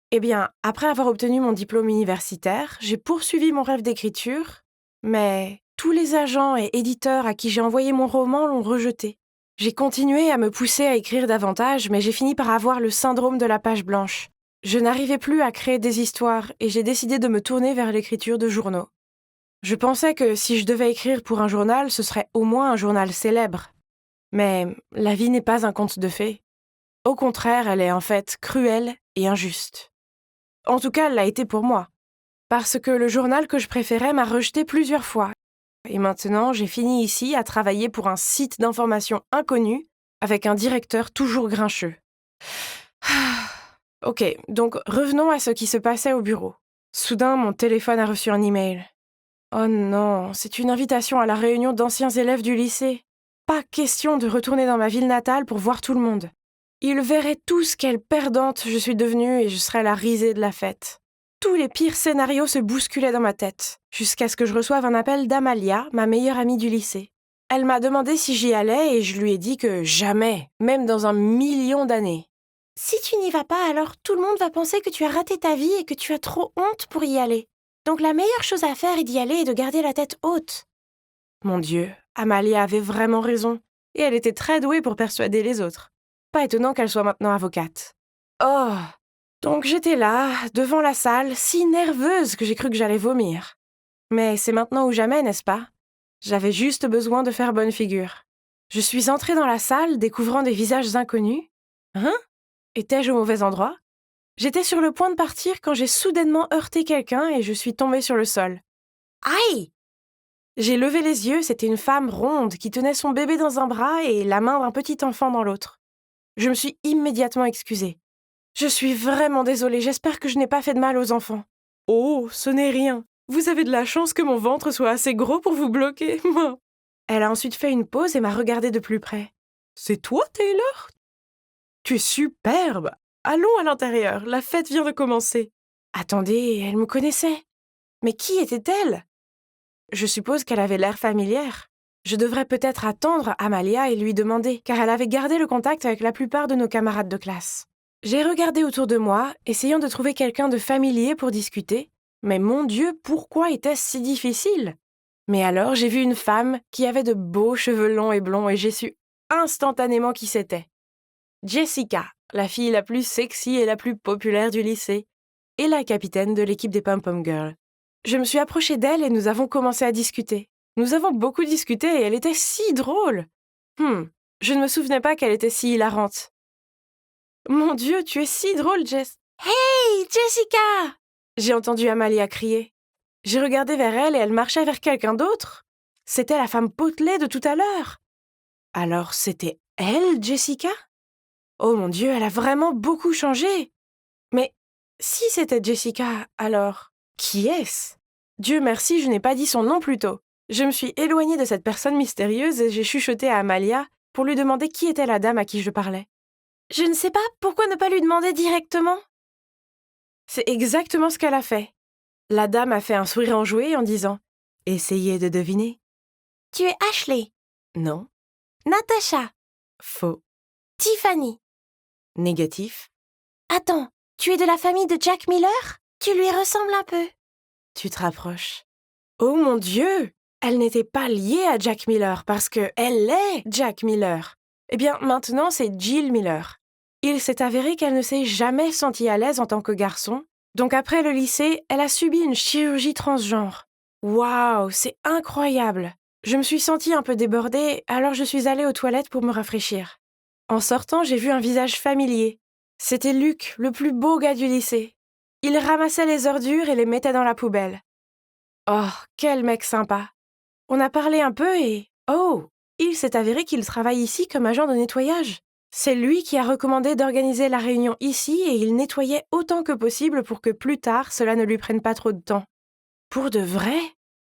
Eh bien, après avoir obtenu mon diplôme universitaire, j'ai poursuivi mon rêve d'écriture, mais tous les agents et éditeurs à qui j'ai envoyé mon roman l'ont rejeté. J'ai continué à me pousser à écrire davantage, mais j'ai fini par avoir le syndrome de la page blanche. Je n'arrivais plus à créer des histoires et j'ai décidé de me tourner vers l'écriture de journaux. Je pensais que si je devais écrire pour un journal, ce serait au moins un journal célèbre. Mais la vie n'est pas un conte de fées. Au contraire, elle est en fait cruelle et injuste. En tout cas, elle l'a été pour moi. Parce que le journal que je préférais m'a rejeté plusieurs fois. Et maintenant, j'ai fini ici à travailler pour un site d'information inconnu avec un directeur toujours grincheux. Ok, donc revenons à ce qui se passait au bureau. Soudain, mon téléphone a reçu un email. Oh non, c'est une invitation à la réunion d'anciens élèves du lycée. Pas question de retourner dans ma ville natale pour voir tout le monde. Ils verraient tous quelle perdante je suis devenue et je serais la risée de la fête. Tous les pires scénarios se bousculaient dans ma tête, jusqu'à ce que je reçoive un appel d'Amalia, ma meilleure amie du lycée. Elle m'a demandé si j'y allais et je lui ai dit que jamais, même dans 1 million d'années. Si tu n'y vas pas, alors tout le monde va penser que tu as raté ta vie et que tu as trop honte pour y aller. Donc la meilleure chose à faire est d'y aller et de garder la tête haute. Mon Dieu, Amalia avait vraiment raison, et elle était très douée pour persuader les autres. Pas étonnant qu'elle soit maintenant avocate. Oh, donc j'étais là, devant la salle, si nerveuse que j'ai cru que j'allais vomir. Mais c'est maintenant ou jamais, n'est-ce pas ? J'avais juste besoin de faire bonne figure. Je suis entrée dans la salle, découvrant des visages inconnus. Hein ? Étais-je au mauvais endroit ? J'étais sur le point de partir quand j'ai soudainement heurté quelqu'un et je suis tombée sur le sol. Aïe ! J'ai levé les yeux, c'était une femme ronde qui tenait son bébé dans un bras et la main d'un petit enfant dans l'autre. Je me suis immédiatement excusée. Je suis vraiment désolée, j'espère que je n'ai pas fait de mal aux enfants. Oh, ce n'est rien. Vous avez de la chance que mon ventre soit assez gros pour vous bloquer. Elle a ensuite fait une pause et m'a regardée de plus près. C'est toi, Taylor ? Tu es superbe. Allons à l'intérieur, la fête vient de commencer. Attendez, elle me connaissait. Mais qui était-elle ? Je suppose qu'elle avait l'air familière. Je devrais peut-être attendre Amalia et lui demander, car elle avait gardé le contact avec la plupart de nos camarades de classe. J'ai regardé autour de moi, essayant de trouver quelqu'un de familier pour discuter. Mais mon Dieu, pourquoi était-ce si difficile ? Mais alors, j'ai vu une femme qui avait de beaux cheveux longs et blonds et j'ai su instantanément qui c'était. Jessica, la fille la plus sexy et la plus populaire du lycée, et la capitaine de l'équipe des Pom-Pom Girls. Je me suis approchée d'elle et nous avons commencé à discuter. Nous avon beaucoup discuté et elle était si drôle. Je ne me souvenais pas qu'elle était si hilarante. Mon Dieu, tu es si drôle, Jess. Hey, Jessica ! J'ai entendu Amalia crier. J'ai regardé vers elle et elle marchait vers quelqu'un d'autre. C'était la femme potelée de tout à l'heure. Alors c'était elle, Jessica ? Oh mon Dieu, elle a vraiment beaucoup changé. Mais si c'était Jessica, alors qui est-ce ? Dieu merci, je n'ai pas dit son nom plus tôt. Je me suis éloignée de cette personne mystérieuse et j'ai chuchoté à Amalia pour lui demander qui était la dame à qui je parlais. Je ne sais pas, pourquoi ne pas lui demander directement ? C'est exactement ce qu'elle a fait. La dame a fait un sourire enjoué en disant « Essayez de deviner. » Tu es Ashley. Non. Natasha. Faux. Tiffany. Négatif. Attends, tu es de la famille de Jack Miller ? Tu lui ressembles un peu. Tu te rapproches. Oh mon Dieu ! Elle n'était pas liée à Jack Miller parce que elle est Jack Miller. Eh bien, maintenant, c'est Jill Miller. Il s'est avéré qu'elle ne s'est jamais sentie à l'aise en tant que garçon. Donc après le lycée, elle a subi une chirurgie transgenre. Waouh, c'est incroyable. Je me suis sentie un peu débordée, alors je suis allée aux toilettes pour me rafraîchir. En sortant, j'ai vu un visage familier. C'était Luc, le plus beau gars du lycée. Il ramassait les ordures et les mettait dans la poubelle. Oh, quel mec sympa. On a parlé un peu et... Oh, il s'est avéré qu'il travaille ici comme agent de nettoyage. C'est lui qui a recommandé d'organiser la réunion ici et il nettoyait autant que possible pour que plus tard, cela ne lui prenne pas trop de temps. Pour de vrai?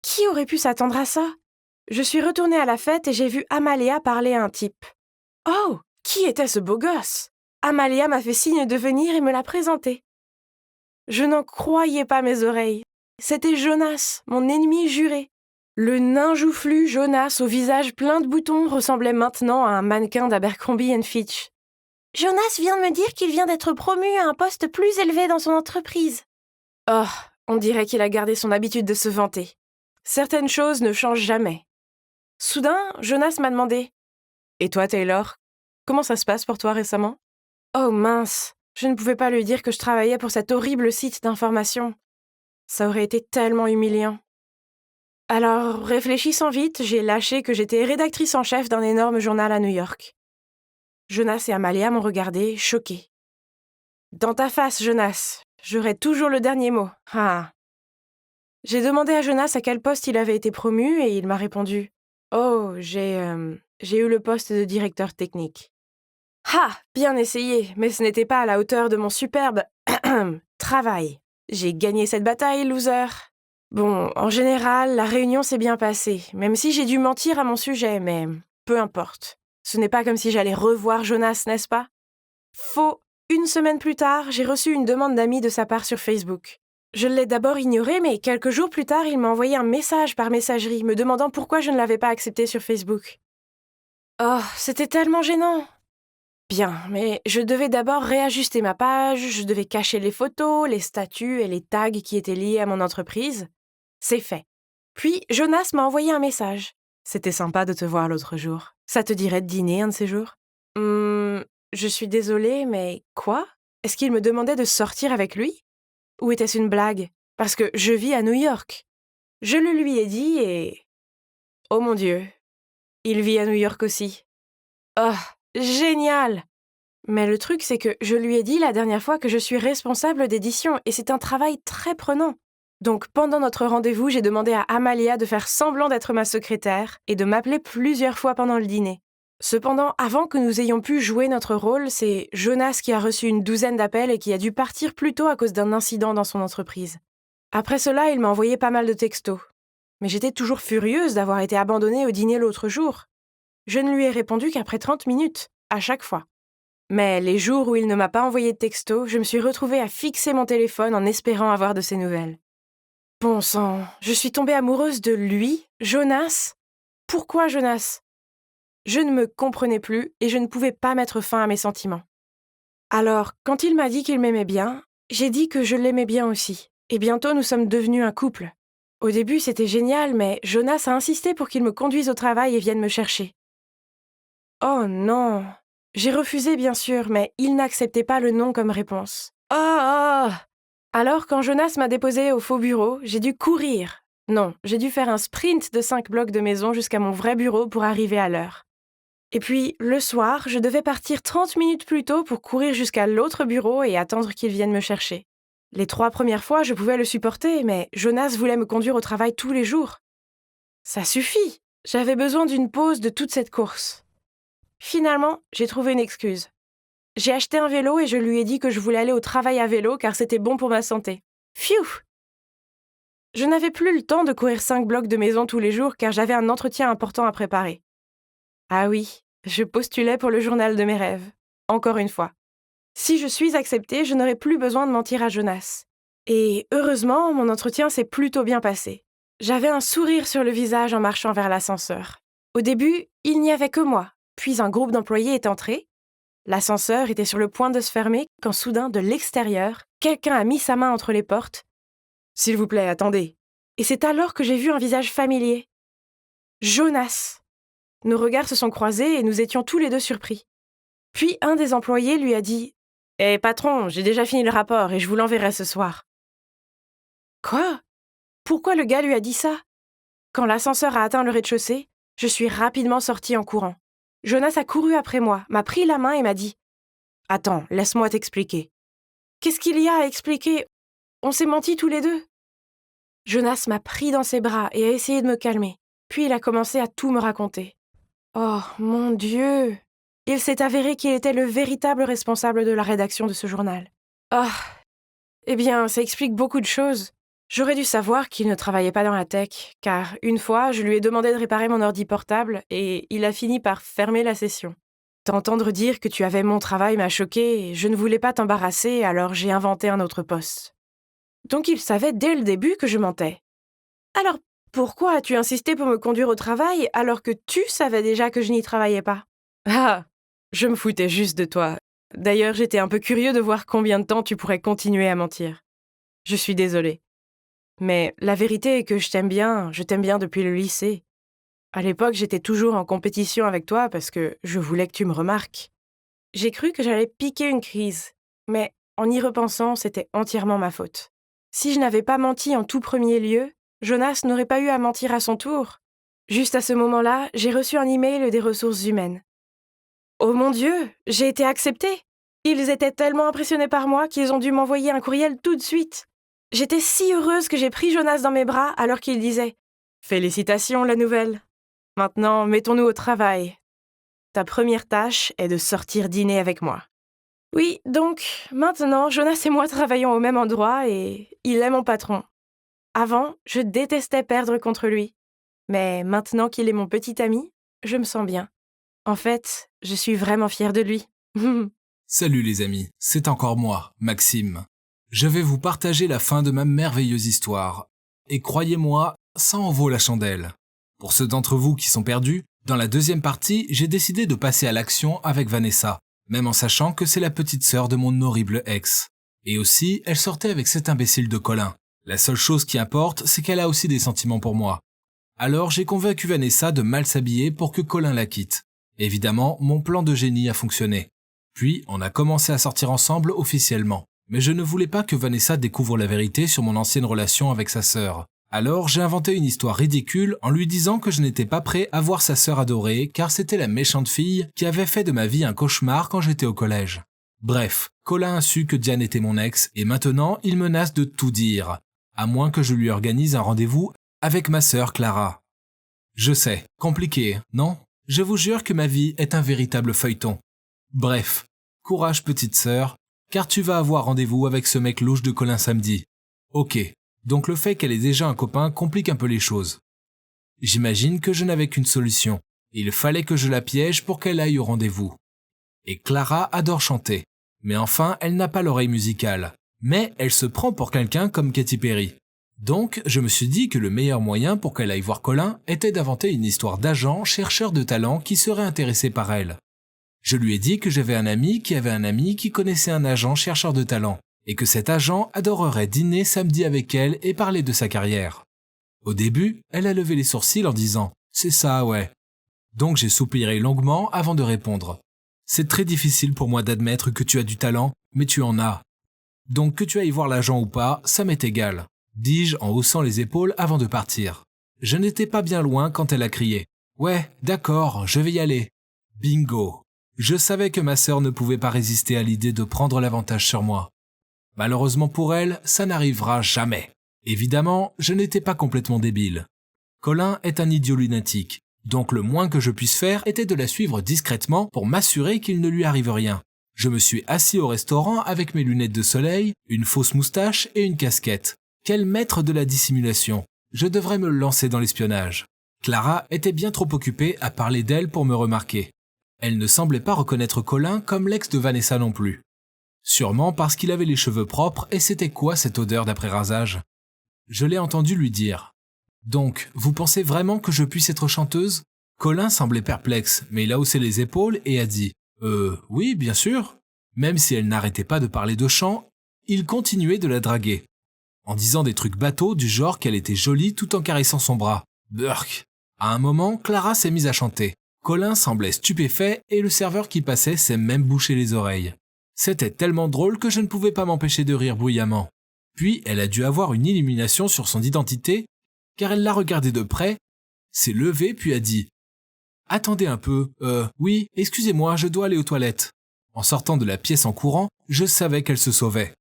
Qui aurait pu s'attendre à ça? Je suis retournée à la fête et j'ai vu Amalia parler à un type. Oh, qui était ce beau gosse? Amalia m'a fait signe de venir et me l'a présenté. Je n'en croyais pas mes oreilles. C'était Jonas, mon ennemi juré. Le nain joufflu Jonas au visage plein de boutons ressemblait maintenant à un mannequin d'Abercrombie & Fitch. Jonas vient de me dire qu'il vient d'être promu à un poste plus élevé dans son entreprise. Oh, on dirait qu'il a gardé son habitude de se vanter. Certaines choses ne changent jamais. Soudain, Jonas m'a demandé « Et toi, Taylor, comment ça se passe pour toi récemment ?» Oh mince, je ne pouvais pas lui dire que je travaillais pour cet horrible site d'information. Ça aurait été tellement humiliant. Alors, réfléchissant vite, j'ai lâché que j'étais rédactrice en chef d'un énorme journal à New York. Jonas et Amalia m'ont regardé, choqués. « Dans ta face, Jonas, j'aurai toujours le dernier mot. Ah. » J'ai demandé à Jonas à quel poste il avait été promu et il m'a répondu « Oh, j'ai eu le poste de directeur technique. » Ah, bien essayé, mais ce n'était pas à la hauteur de mon superbe travail. J'ai gagné cette bataille, loser. Bon, en général, la réunion s'est bien passée, même si j'ai dû mentir à mon sujet, mais peu importe. Ce n'est pas comme si j'allais revoir Jonas, n'est-ce pas? Faux. Une semaine plus tard, j'ai reçu une demande d'amis de sa part sur Facebook. Je l'ai d'abord ignoré, mais quelques jours plus tard, il m'a envoyé un message par messagerie me demandant pourquoi je ne l'avais pas accepté sur Facebook. Oh, c'était tellement gênant. Bien, mais je devais d'abord réajuster ma page, je devais cacher les photos, les statuts et les tags qui étaient liés à mon entreprise. C'est fait. Puis, Jonas m'a envoyé un message. « C'était sympa de te voir l'autre jour. Ça te dirait de dîner un de ces jours ?» Je suis désolée, mais quoi? Est-ce qu'il me demandait de sortir avec lui? Ou était-ce une blague? Parce que je vis à New York. Je le lui ai dit et... Oh mon Dieu, il vit à New York aussi. Oh, génial! Mais le truc, c'est que je lui ai dit la dernière fois que je suis responsable d'édition et c'est un travail très prenant. Donc pendant notre rendez-vous, j'ai demandé à Amalia de faire semblant d'être ma secrétaire et de m'appeler plusieurs fois pendant le dîner. Cependant, avant que nous ayons pu jouer notre rôle, c'est Jonas qui a reçu une douzaine d'appels et qui a dû partir plus tôt à cause d'un incident dans son entreprise. Après cela, il m'a envoyé pas mal de textos. Mais j'étais toujours furieuse d'avoir été abandonnée au dîner l'autre jour. Je ne lui ai répondu qu'après 30 minutes, à chaque fois. Mais les jours où il ne m'a pas envoyé de texto, je me suis retrouvée à fixer mon téléphone en espérant avoir de ses nouvelles. Bon sang, je suis tombée amoureuse de lui, Jonas. Pourquoi Jonas? Je ne me comprenais plus et je ne pouvais pas mettre fin à mes sentiments. Alors, quand il m'a dit qu'il m'aimait bien, j'ai dit que je l'aimais bien aussi. Et bientôt, nous sommes devenus un couple. Au début, c'était génial, mais Jonas a insisté pour qu'il me conduise au travail et vienne me chercher. Oh non! J'ai refusé, bien sûr, mais il n'acceptait pas le non comme réponse. Oh! Alors, quand Jonas m'a déposée au faux bureau, j'ai dû courir. Non, j'ai dû faire un sprint de 5 blocs de maison jusqu'à mon vrai bureau pour arriver à l'heure. Et puis, le soir, je devais partir 30 minutes plus tôt pour courir jusqu'à l'autre bureau et attendre qu'il vienne me chercher. Les 3 premières fois, je pouvais le supporter, mais Jonas voulait me conduire au travail tous les jours. Ça suffit! J'avais besoin d'une pause de toute cette course. Finalement, j'ai trouvé une excuse. J'ai acheté un vélo et je lui ai dit que je voulais aller au travail à vélo car c'était bon pour ma santé. Pfiou! Je n'avais plus le temps de courir 5 blocs de maison tous les jours car j'avais un entretien important à préparer. Ah oui, je postulais pour le journal de mes rêves. Encore une fois. Si je suis acceptée, je n'aurai plus besoin de mentir à Jonas. Et heureusement, mon entretien s'est plutôt bien passé. J'avais un sourire sur le visage en marchant vers l'ascenseur. Au début, il n'y avait que moi, puis un groupe d'employés est entré. L'ascenseur était sur le point de se fermer quand soudain, de l'extérieur, quelqu'un a mis sa main entre les portes. « S'il vous plaît, attendez. » Et c'est alors que j'ai vu un visage familier. Jonas. Nos regards se sont croisés et nous étions tous les deux surpris. Puis un des employés lui a dit « Hé patron, j'ai déjà fini le rapport et je vous l'enverrai ce soir. » Quoi? Pourquoi le gars lui a dit ça? Quand l'ascenseur a atteint le rez-de-chaussée, je suis rapidement sortie en courant. Jonas a couru après moi, m'a pris la main et m'a dit « Attends, laisse-moi t'expliquer. » Qu'est-ce qu'il y a à expliquer? On s'est menti tous les deux. Jonas m'a pris dans ses bras et a essayé de me calmer. Puis il a commencé à tout me raconter. Oh, mon Dieu! Il s'est avéré qu'il était le véritable responsable de la rédaction de ce journal. Ah! Eh bien, ça explique beaucoup de choses. J'aurais dû savoir qu'il ne travaillait pas dans la tech, car une fois, je lui ai demandé de réparer mon ordi portable et il a fini par fermer la session. T'entendre dire que tu avais mon travail m'a choqué et je ne voulais pas t'embarrasser, alors j'ai inventé un autre poste. Donc il savait dès le début que je mentais. Alors pourquoi as-tu insisté pour me conduire au travail alors que tu savais déjà que je n'y travaillais pas? Ah, je me foutais juste de toi. D'ailleurs, j'étais un peu curieux de voir combien de temps tu pourrais continuer à mentir. Je suis désolée. Mais la vérité est que je t'aime bien depuis le lycée. À l'époque, j'étais toujours en compétition avec toi parce que je voulais que tu me remarques. J'ai cru que j'allais piquer une crise, mais en y repensant, c'était entièrement ma faute. Si je n'avais pas menti en tout premier lieu, Jonas n'aurait pas eu à mentir à son tour. Juste à ce moment-là, j'ai reçu un email des ressources humaines. Oh mon Dieu, j'ai été acceptée! Ils étaient tellement impressionnés par moi qu'ils ont dû m'envoyer un courriel tout de suite. J'étais si heureuse que j'ai pris Jonas dans mes bras alors qu'il disait « Félicitations, la nouvelle. Maintenant, mettons-nous au travail. Ta première tâche est de sortir dîner avec moi. » Oui, donc, maintenant, Jonas et moi travaillons au même endroit et il est mon patron. Avant, je détestais perdre contre lui. Mais maintenant qu'il est mon petit ami, je me sens bien. En fait, je suis vraiment fière de lui. Salut les amis, c'est encore moi, Maxime. Je vais vous partager la fin de ma merveilleuse histoire. Et croyez-moi, ça en vaut la chandelle. Pour ceux d'entre vous qui sont perdus, dans la deuxième partie, j'ai décidé de passer à l'action avec Vanessa, même en sachant que c'est la petite sœur de mon horrible ex. Et aussi, elle sortait avec cet imbécile de Colin. La seule chose qui importe, c'est qu'elle a aussi des sentiments pour moi. Alors j'ai convaincu Vanessa de mal s'habiller pour que Colin la quitte. Évidemment, mon plan de génie a fonctionné. Puis, on a commencé à sortir ensemble officiellement. Mais je ne voulais pas que Vanessa découvre la vérité sur mon ancienne relation avec sa sœur. Alors j'ai inventé une histoire ridicule en lui disant que je n'étais pas prêt à voir sa sœur adorée car c'était la méchante fille qui avait fait de ma vie un cauchemar quand j'étais au collège. Bref, Colin a su que Diane était mon ex et maintenant il menace de tout dire, à moins que je lui organise un rendez-vous avec ma sœur Clara. Je sais, compliqué, non? Je vous jure que ma vie est un véritable feuilleton. Bref, courage petite sœur, car tu vas avoir rendez-vous avec ce mec louche de Colin samedi. Ok, donc le fait qu'elle ait déjà un copain complique un peu les choses. J'imagine que je n'avais qu'une solution. Il fallait que je la piège pour qu'elle aille au rendez-vous. Et Clara adore chanter. Mais enfin, elle n'a pas l'oreille musicale. Mais elle se prend pour quelqu'un comme Katy Perry. Donc, je me suis dit que le meilleur moyen pour qu'elle aille voir Colin était d'inventer une histoire d'agent chercheur de talent qui serait intéressé par elle. Je lui ai dit que j'avais un ami qui avait un ami qui connaissait un agent chercheur de talent, et que cet agent adorerait dîner samedi avec elle et parler de sa carrière. Au début, elle a levé les sourcils en disant « C'est ça, ouais ». Donc j'ai soupiré longuement avant de répondre. C'est très difficile pour moi d'admettre que tu as du talent, mais tu en as. Donc que tu ailles voir l'agent ou pas, ça m'est égal, dis-je en haussant les épaules avant de partir. Je n'étais pas bien loin quand elle a crié « Ouais, d'accord, je vais y aller ». Bingo. Je savais que ma sœur ne pouvait pas résister à l'idée de prendre l'avantage sur moi. Malheureusement pour elle, ça n'arrivera jamais. Évidemment, je n'étais pas complètement débile. Colin est un idiot lunatique, donc le moins que je puisse faire était de la suivre discrètement pour m'assurer qu'il ne lui arrive rien. Je me suis assis au restaurant avec mes lunettes de soleil, une fausse moustache et une casquette. Quel maître de la dissimulation! Je devrais me lancer dans l'espionnage. Clara était bien trop occupée à parler d'elle pour me remarquer. Elle ne semblait pas reconnaître Colin comme l'ex de Vanessa non plus. Sûrement parce qu'il avait les cheveux propres et c'était quoi cette odeur d'après-rasage? Je l'ai entendu lui dire. « Donc, vous pensez vraiment que je puisse être chanteuse ?» Colin semblait perplexe, mais il a haussé les épaules et a dit « oui, bien sûr ». Même si elle n'arrêtait pas de parler de chant, il continuait de la draguer. En disant des trucs bateaux du genre qu'elle était jolie tout en caressant son bras. Burk. À un moment, Clara s'est mise à chanter. Colin semblait stupéfait et le serveur qui passait s'est même bouché les oreilles. C'était tellement drôle que je ne pouvais pas m'empêcher de rire bruyamment. Puis elle a dû avoir une illumination sur son identité, car elle l'a regardé de près, s'est levée puis a dit « Attendez un peu, oui, excusez-moi, je dois aller aux toilettes. » En sortant de la pièce en courant, je savais qu'elle se sauvait.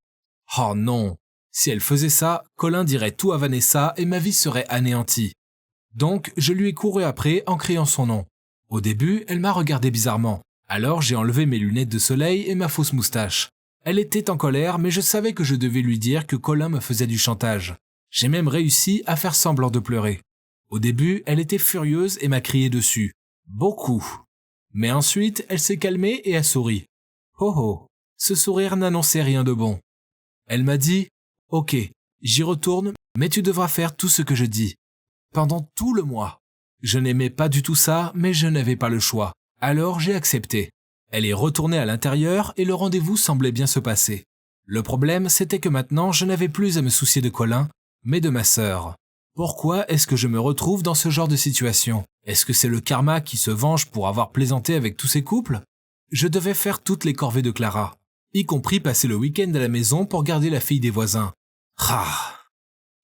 Oh non! Si elle faisait ça, Colin dirait tout à Vanessa et ma vie serait anéantie. Donc, je lui ai couru après en criant son nom. Au début, elle m'a regardé bizarrement. Alors, j'ai enlevé mes lunettes de soleil et ma fausse moustache. Elle était en colère, mais je savais que je devais lui dire que Colin me faisait du chantage. J'ai même réussi à faire semblant de pleurer. Au début, elle était furieuse et m'a crié dessus. Beaucoup. Mais ensuite, elle s'est calmée et a souri. Oh oh, ce sourire n'annonçait rien de bon. Elle m'a dit « Ok, j'y retourne, mais tu devras faire tout ce que je dis. » Pendant tout le mois. Je n'aimais pas du tout ça, mais je n'avais pas le choix. Alors j'ai accepté. Elle est retournée à l'intérieur et le rendez-vous semblait bien se passer. Le problème, c'était que maintenant, je n'avais plus à me soucier de Colin, mais de ma sœur. Pourquoi est-ce que je me retrouve dans ce genre de situation? Est-ce que c'est le karma qui se venge pour avoir plaisanté avec tous ces couples? Je devais faire toutes les corvées de Clara, y compris passer le week-end à la maison pour garder la fille des voisins.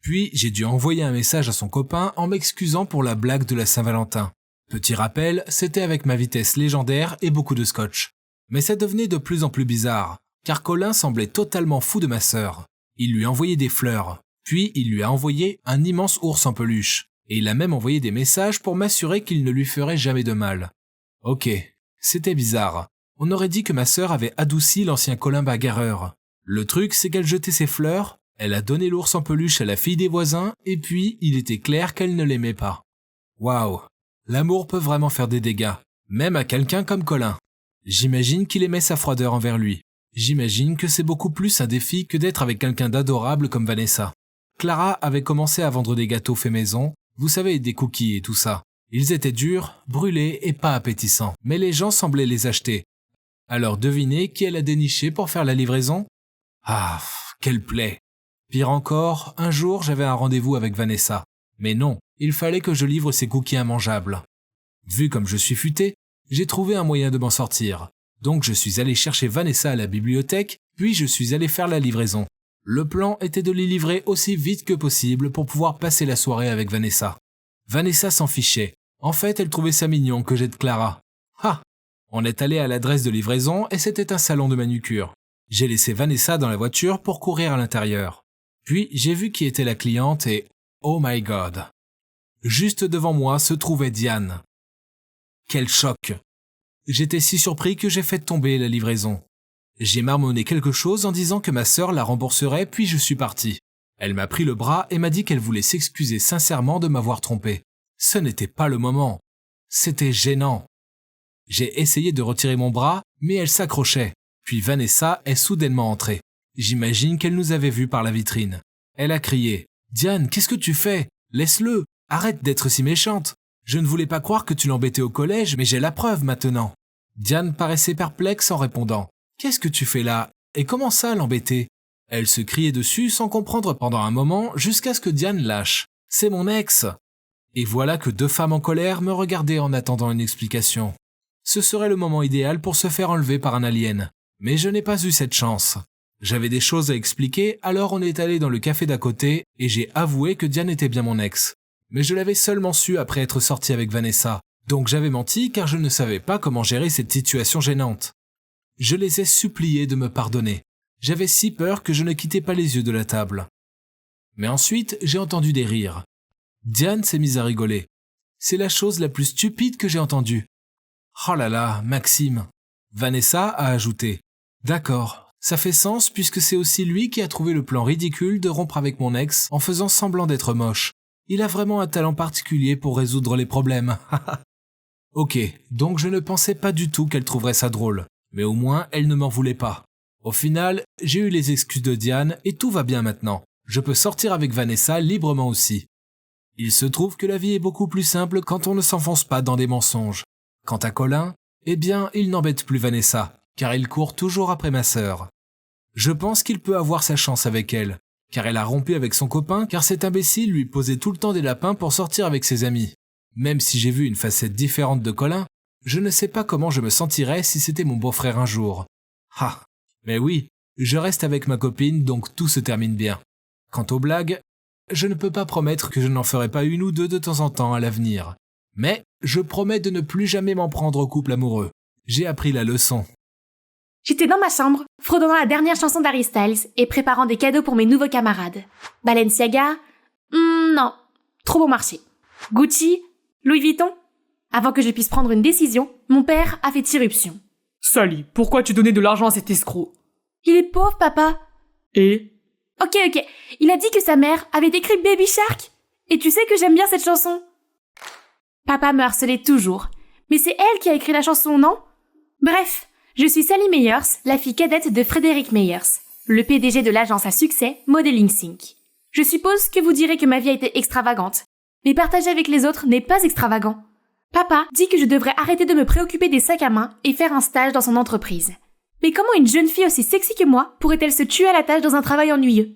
Puis j'ai dû envoyer un message à son copain en m'excusant pour la blague de la Saint-Valentin. Petit rappel, c'était avec ma vitesse légendaire et beaucoup de scotch. Mais ça devenait de plus en plus bizarre, car Colin semblait totalement fou de ma sœur. Il lui envoyait des fleurs, puis il lui a envoyé un immense ours en peluche, et il a même envoyé des messages pour m'assurer qu'il ne lui ferait jamais de mal. Ok, c'était bizarre. On aurait dit que ma sœur avait adouci l'ancien Colin bagarreur. Le truc, c'est qu'elle jetait ses fleurs, elle a donné l'ours en peluche à la fille des voisins, et puis il était clair qu'elle ne l'aimait pas. Waouh, l'amour peut vraiment faire des dégâts, même à quelqu'un comme Colin. J'imagine qu'il aimait sa froideur envers lui. J'imagine que c'est beaucoup plus un défi que d'être avec quelqu'un d'adorable comme Vanessa. Clara avait commencé à vendre des gâteaux faits maison, vous savez, des cookies et tout ça. Ils étaient durs, brûlés et pas appétissants, mais les gens semblaient les acheter. Alors devinez qui elle a déniché pour faire la livraison? Ah, quelle plaie! Pire encore, un jour j'avais un rendez-vous avec Vanessa. Mais non, il fallait que je livre ces cookies immangeables. Vu comme je suis futé, j'ai trouvé un moyen de m'en sortir. Donc je suis allé chercher Vanessa à la bibliothèque, puis je suis allé faire la livraison. Le plan était de les livrer aussi vite que possible pour pouvoir passer la soirée avec Vanessa. Vanessa s'en fichait. En fait, elle trouvait ça mignon que j'aide Clara. Ah! On est allé à l'adresse de livraison et c'était un salon de manucure. J'ai laissé Vanessa dans la voiture pour courir à l'intérieur. Puis j'ai vu qui était la cliente et oh my god! Juste devant moi se trouvait Diane. Quel choc! J'étais si surpris que j'ai fait tomber la livraison. J'ai marmonné quelque chose en disant que ma sœur la rembourserait, puis je suis parti. Elle m'a pris le bras et m'a dit qu'elle voulait s'excuser sincèrement de m'avoir trompé. Ce n'était pas le moment. C'était gênant. J'ai essayé de retirer mon bras, mais elle s'accrochait. Puis Vanessa est soudainement entrée. J'imagine qu'elle nous avait vus par la vitrine. Elle a crié « Diane, qu'est-ce que tu fais? Laisse-le! Arrête d'être si méchante! Je ne voulais pas croire que tu l'embêtais au collège, mais j'ai la preuve maintenant. » Diane paraissait perplexe en répondant « Qu'est-ce que tu fais là? Et comment ça l'embêter ?» Elle se criait dessus sans comprendre pendant un moment jusqu'à ce que Diane lâche. « C'est mon ex !» Et voilà que deux femmes en colère me regardaient en attendant une explication. Ce serait le moment idéal pour se faire enlever par un alien. Mais je n'ai pas eu cette chance. J'avais des choses à expliquer, alors on est allé dans le café d'à côté et j'ai avoué que Diane était bien mon ex. Mais je l'avais seulement su après être sorti avec Vanessa. Donc j'avais menti car je ne savais pas comment gérer cette situation gênante. Je les ai suppliés de me pardonner. J'avais si peur que je ne quittais pas les yeux de la table. Mais ensuite, j'ai entendu des rires. Diane s'est mise à rigoler. C'est la chose la plus stupide que j'ai entendue. Oh là là, Maxime. Vanessa a ajouté. D'accord, ça fait sens puisque c'est aussi lui qui a trouvé le plan ridicule de rompre avec mon ex en faisant semblant d'être moche. Il a vraiment un talent particulier pour résoudre les problèmes. Ok, donc je ne pensais pas du tout qu'elle trouverait ça drôle. Mais au moins, elle ne m'en voulait pas. Au final, j'ai eu les excuses de Diane et tout va bien maintenant. Je peux sortir avec Vanessa librement aussi. Il se trouve que la vie est beaucoup plus simple quand on ne s'enfonce pas dans des mensonges. Quant à Colin, eh bien, il n'embête plus Vanessa, car il court toujours après ma sœur. Je pense qu'il peut avoir sa chance avec elle, car elle a rompu avec son copain, car cet imbécile lui posait tout le temps des lapins pour sortir avec ses amis. Même si j'ai vu une facette différente de Colin, je ne sais pas comment je me sentirais si c'était mon beau-frère un jour. Ah, mais oui, je reste avec ma copine, donc tout se termine bien. Quant aux blagues, je ne peux pas promettre que je n'en ferai pas une ou deux de temps en temps à l'avenir. Mais je promets de ne plus jamais m'en prendre au couple amoureux. J'ai appris la leçon. J'étais dans ma chambre, fredonnant la dernière chanson d'Harry Styles et préparant des cadeaux pour mes nouveaux camarades. Balenciaga? Non. Trop bon marché. Gucci? Louis Vuitton? Avant que je puisse prendre une décision, mon père a fait irruption. Sally, pourquoi tu donnais de l'argent à cet escroc? Il est pauvre, papa. Et? Ok. Il a dit que sa mère avait écrit Baby Shark. Et tu sais que j'aime bien cette chanson. Papa me harcelait toujours. Mais c'est elle qui a écrit la chanson, non? Bref, je suis Sally Meyers, la fille cadette de Frédéric Meyers, le PDG de l'agence à succès Modeling Sync. Je suppose que vous direz que ma vie a été extravagante. Mais partager avec les autres n'est pas extravagant. Papa dit que je devrais arrêter de me préoccuper des sacs à main et faire un stage dans son entreprise. Mais comment une jeune fille aussi sexy que moi pourrait-elle se tuer à la tâche dans un travail ennuyeux?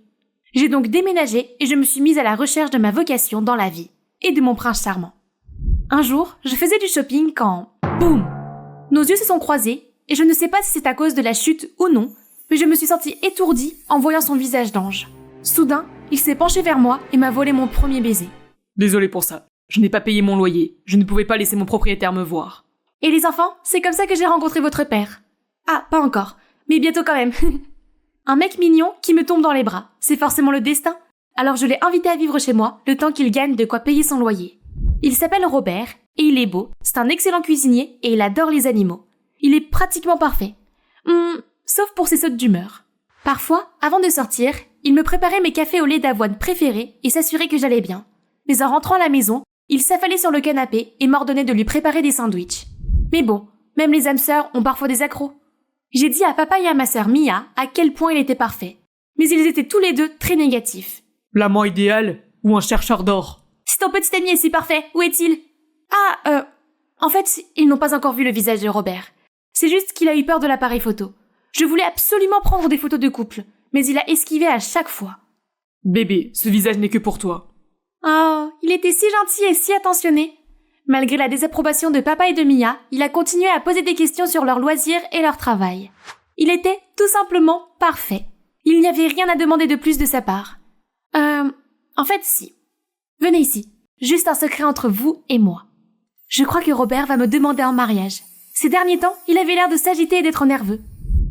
J'ai donc déménagé et je me suis mise à la recherche de ma vocation dans la vie et de mon prince charmant. Un jour, je faisais du shopping quand... Boum! Nos yeux se sont croisés et je ne sais pas si c'est à cause de la chute ou non, mais je me suis sentie étourdie en voyant son visage d'ange. Soudain, il s'est penché vers moi et m'a volé mon premier baiser. Désolé pour ça. Je n'ai pas payé mon loyer. Je ne pouvais pas laisser mon propriétaire me voir. Et les enfants, c'est comme ça que j'ai rencontré votre père. Ah, pas encore, mais bientôt quand même. Un mec mignon qui me tombe dans les bras. C'est forcément le destin. Alors je l'ai invité à vivre chez moi, le temps qu'il gagne de quoi payer son loyer. Il s'appelle Robert, et il est beau, c'est un excellent cuisinier, et il adore les animaux. Il est pratiquement parfait. Sauf pour ses sautes d'humeur. Parfois, avant de sortir, il me préparait mes cafés au lait d'avoine préférés et s'assurait que j'allais bien. Mais en rentrant à la maison, il s'affalait sur le canapé et m'ordonnait de lui préparer des sandwichs. Mais bon, même les âmes sœurs ont parfois des accros. J'ai dit à papa et à ma sœur Mia à quel point il était parfait. Mais ils étaient tous les deux très négatifs. L'amant idéal ou un chercheur d'or? Si ton petit ami est si parfait, où est-il? En fait, ils n'ont pas encore vu le visage de Robert. C'est juste qu'il a eu peur de l'appareil photo. Je voulais absolument prendre des photos de couple, mais il a esquivé à chaque fois. Bébé, ce visage n'est que pour toi. Oh, il était si gentil et si attentionné. Malgré la désapprobation de papa et de Mia, il a continué à poser des questions sur leurs loisirs et leur travail. Il était tout simplement parfait. Il n'y avait rien à demander de plus de sa part. En fait, si. Venez ici. Juste un secret entre vous et moi. Je crois que Robert va me demander en mariage. Ces derniers temps, il avait l'air de s'agiter et d'être nerveux.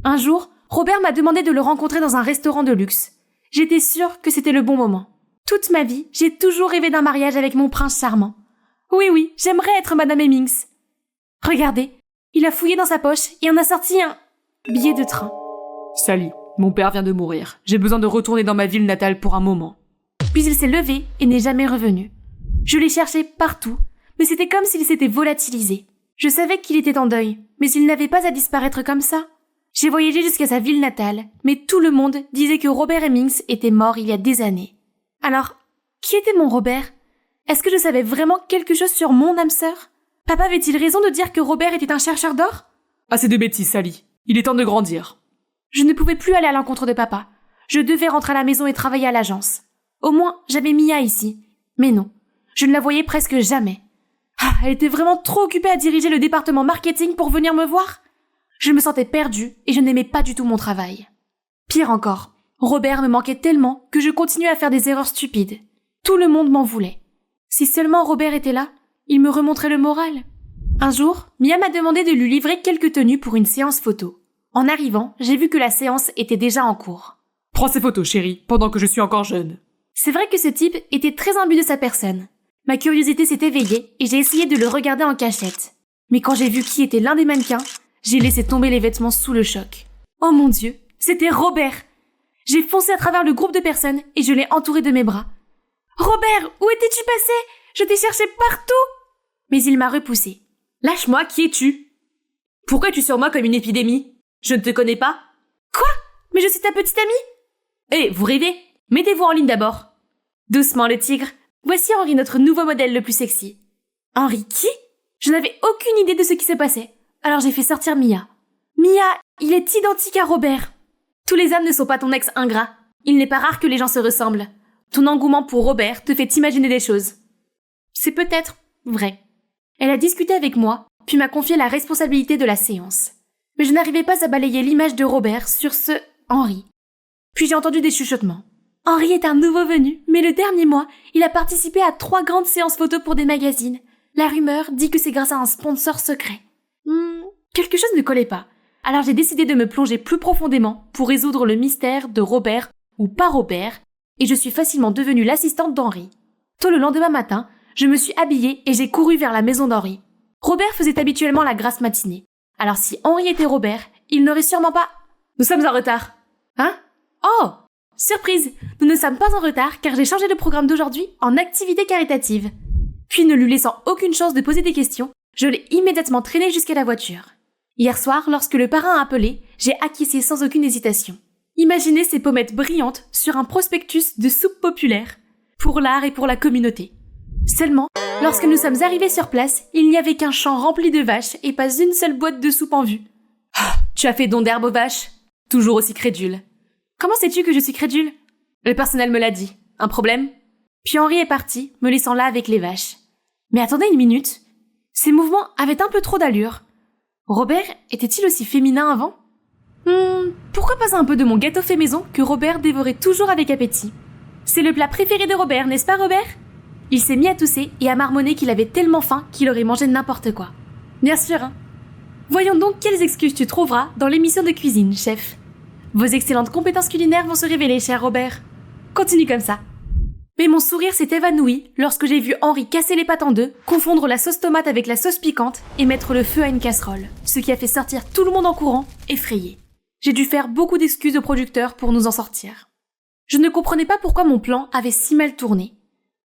Un jour, Robert m'a demandé de le rencontrer dans un restaurant de luxe. J'étais sûre que c'était le bon moment. Toute ma vie, j'ai toujours rêvé d'un mariage avec mon prince charmant. Oui, j'aimerais être Madame Hemmings. Regardez, il a fouillé dans sa poche et en a sorti un billet de train. Sally, mon père vient de mourir. J'ai besoin de retourner dans ma ville natale pour un moment. Puis il s'est levé et n'est jamais revenu. Je l'ai cherché partout, mais c'était comme s'il s'était volatilisé. Je savais qu'il était en deuil, mais il n'avait pas à disparaître comme ça. J'ai voyagé jusqu'à sa ville natale, mais tout le monde disait que Robert Hemmings était mort il y a des années. Alors, qui était mon Robert? Est-ce que je savais vraiment quelque chose sur mon âme sœur? Papa avait-il raison de dire que Robert était un chercheur d'or? Assez de bêtises, Sally. Il est temps de grandir. Je ne pouvais plus aller à l'encontre de papa. Je devais rentrer à la maison et travailler à l'agence. Au moins, j'avais Mia ici. Mais non, je ne la voyais presque jamais. Elle était vraiment trop occupée à diriger le département marketing pour venir me voir. Je me sentais perdue et je n'aimais pas du tout mon travail. Pire encore, Robert me manquait tellement que je continuais à faire des erreurs stupides. Tout le monde m'en voulait. Si seulement Robert était là, il me remonterait le moral. Un jour, Mia m'a demandé de lui livrer quelques tenues pour une séance photo. En arrivant, j'ai vu que la séance était déjà en cours. Prends ces photos, chérie, pendant que je suis encore jeune. C'est vrai que ce type était très imbu de sa personne. Ma curiosité s'est éveillée et j'ai essayé de le regarder en cachette. Mais quand j'ai vu qui était l'un des mannequins, j'ai laissé tomber les vêtements sous le choc. Oh mon Dieu, c'était Robert! J'ai foncé à travers le groupe de personnes et je l'ai entouré de mes bras. Robert, où étais-tu passé? Je t'ai cherché partout! Mais il m'a repoussé. Lâche-moi, qui es-tu? Pourquoi es-tu sur moi comme une épidémie? Je ne te connais pas. Quoi? Mais je suis ta petite amie? Hé, vous rêvez? Mettez-vous en ligne d'abord. Doucement le tigre. Voici Henri, notre nouveau modèle le plus sexy. Henri qui? Je n'avais aucune idée de ce qui se passait. Alors j'ai fait sortir Mia. Mia, il est identique à Robert. Tous les hommes ne sont pas ton ex ingrat. Il n'est pas rare que les gens se ressemblent. Ton engouement pour Robert te fait imaginer des choses. C'est peut-être vrai. Elle a discuté avec moi, puis m'a confié la responsabilité de la séance. Mais je n'arrivais pas à balayer l'image de Robert sur ce Henri. Puis j'ai entendu des chuchotements. Henri est un nouveau venu, mais le dernier mois, il a participé à 3 grandes séances photos pour des magazines. La rumeur dit que c'est grâce à un sponsor secret. Quelque chose ne collait pas. Alors j'ai décidé de me plonger plus profondément pour résoudre le mystère de Robert ou pas Robert, et je suis facilement devenue l'assistante d'Henri. Tôt le lendemain matin, je me suis habillée et j'ai couru vers la maison d'Henri. Robert faisait habituellement la grasse matinée. Alors si Henri était Robert, il n'aurait sûrement pas... Nous sommes en retard. Hein? Oh! Surprise! Nous ne sommes pas en retard car j'ai changé le programme d'aujourd'hui en activité caritative. Puis ne lui laissant aucune chance de poser des questions, je l'ai immédiatement traîné jusqu'à la voiture. Hier soir, lorsque le parrain a appelé, j'ai acquiescé sans aucune hésitation. Imaginez ces pommettes brillantes sur un prospectus de soupe populaire, pour l'art et pour la communauté. Seulement, lorsque nous sommes arrivés sur place, il n'y avait qu'un champ rempli de vaches et pas une seule boîte de soupe en vue. Ah, tu as fait don d'herbe aux vaches? Toujours aussi crédule. Comment sais-tu que je suis crédule? Le personnel me l'a dit. Un problème? Puis Henri est parti, me laissant là avec les vaches. Mais attendez une minute. Ces mouvements avaient un peu trop d'allure. Robert était-il aussi féminin avant? Pourquoi pas un peu de mon gâteau fait maison que Robert dévorait toujours avec appétit? C'est le plat préféré de Robert, n'est-ce pas Robert? Il s'est mis à tousser et à marmonner qu'il avait tellement faim qu'il aurait mangé n'importe quoi. Bien sûr, hein. Voyons donc quelles excuses tu trouveras dans l'émission de cuisine, chef. Vos excellentes compétences culinaires vont se révéler, cher Robert. Continue comme ça. Mais mon sourire s'est évanoui lorsque j'ai vu Henri casser les pâtes en deux, confondre la sauce tomate avec la sauce piquante et mettre le feu à une casserole, ce qui a fait sortir tout le monde en courant, effrayé. J'ai dû faire beaucoup d'excuses au producteur pour nous en sortir. Je ne comprenais pas pourquoi mon plan avait si mal tourné.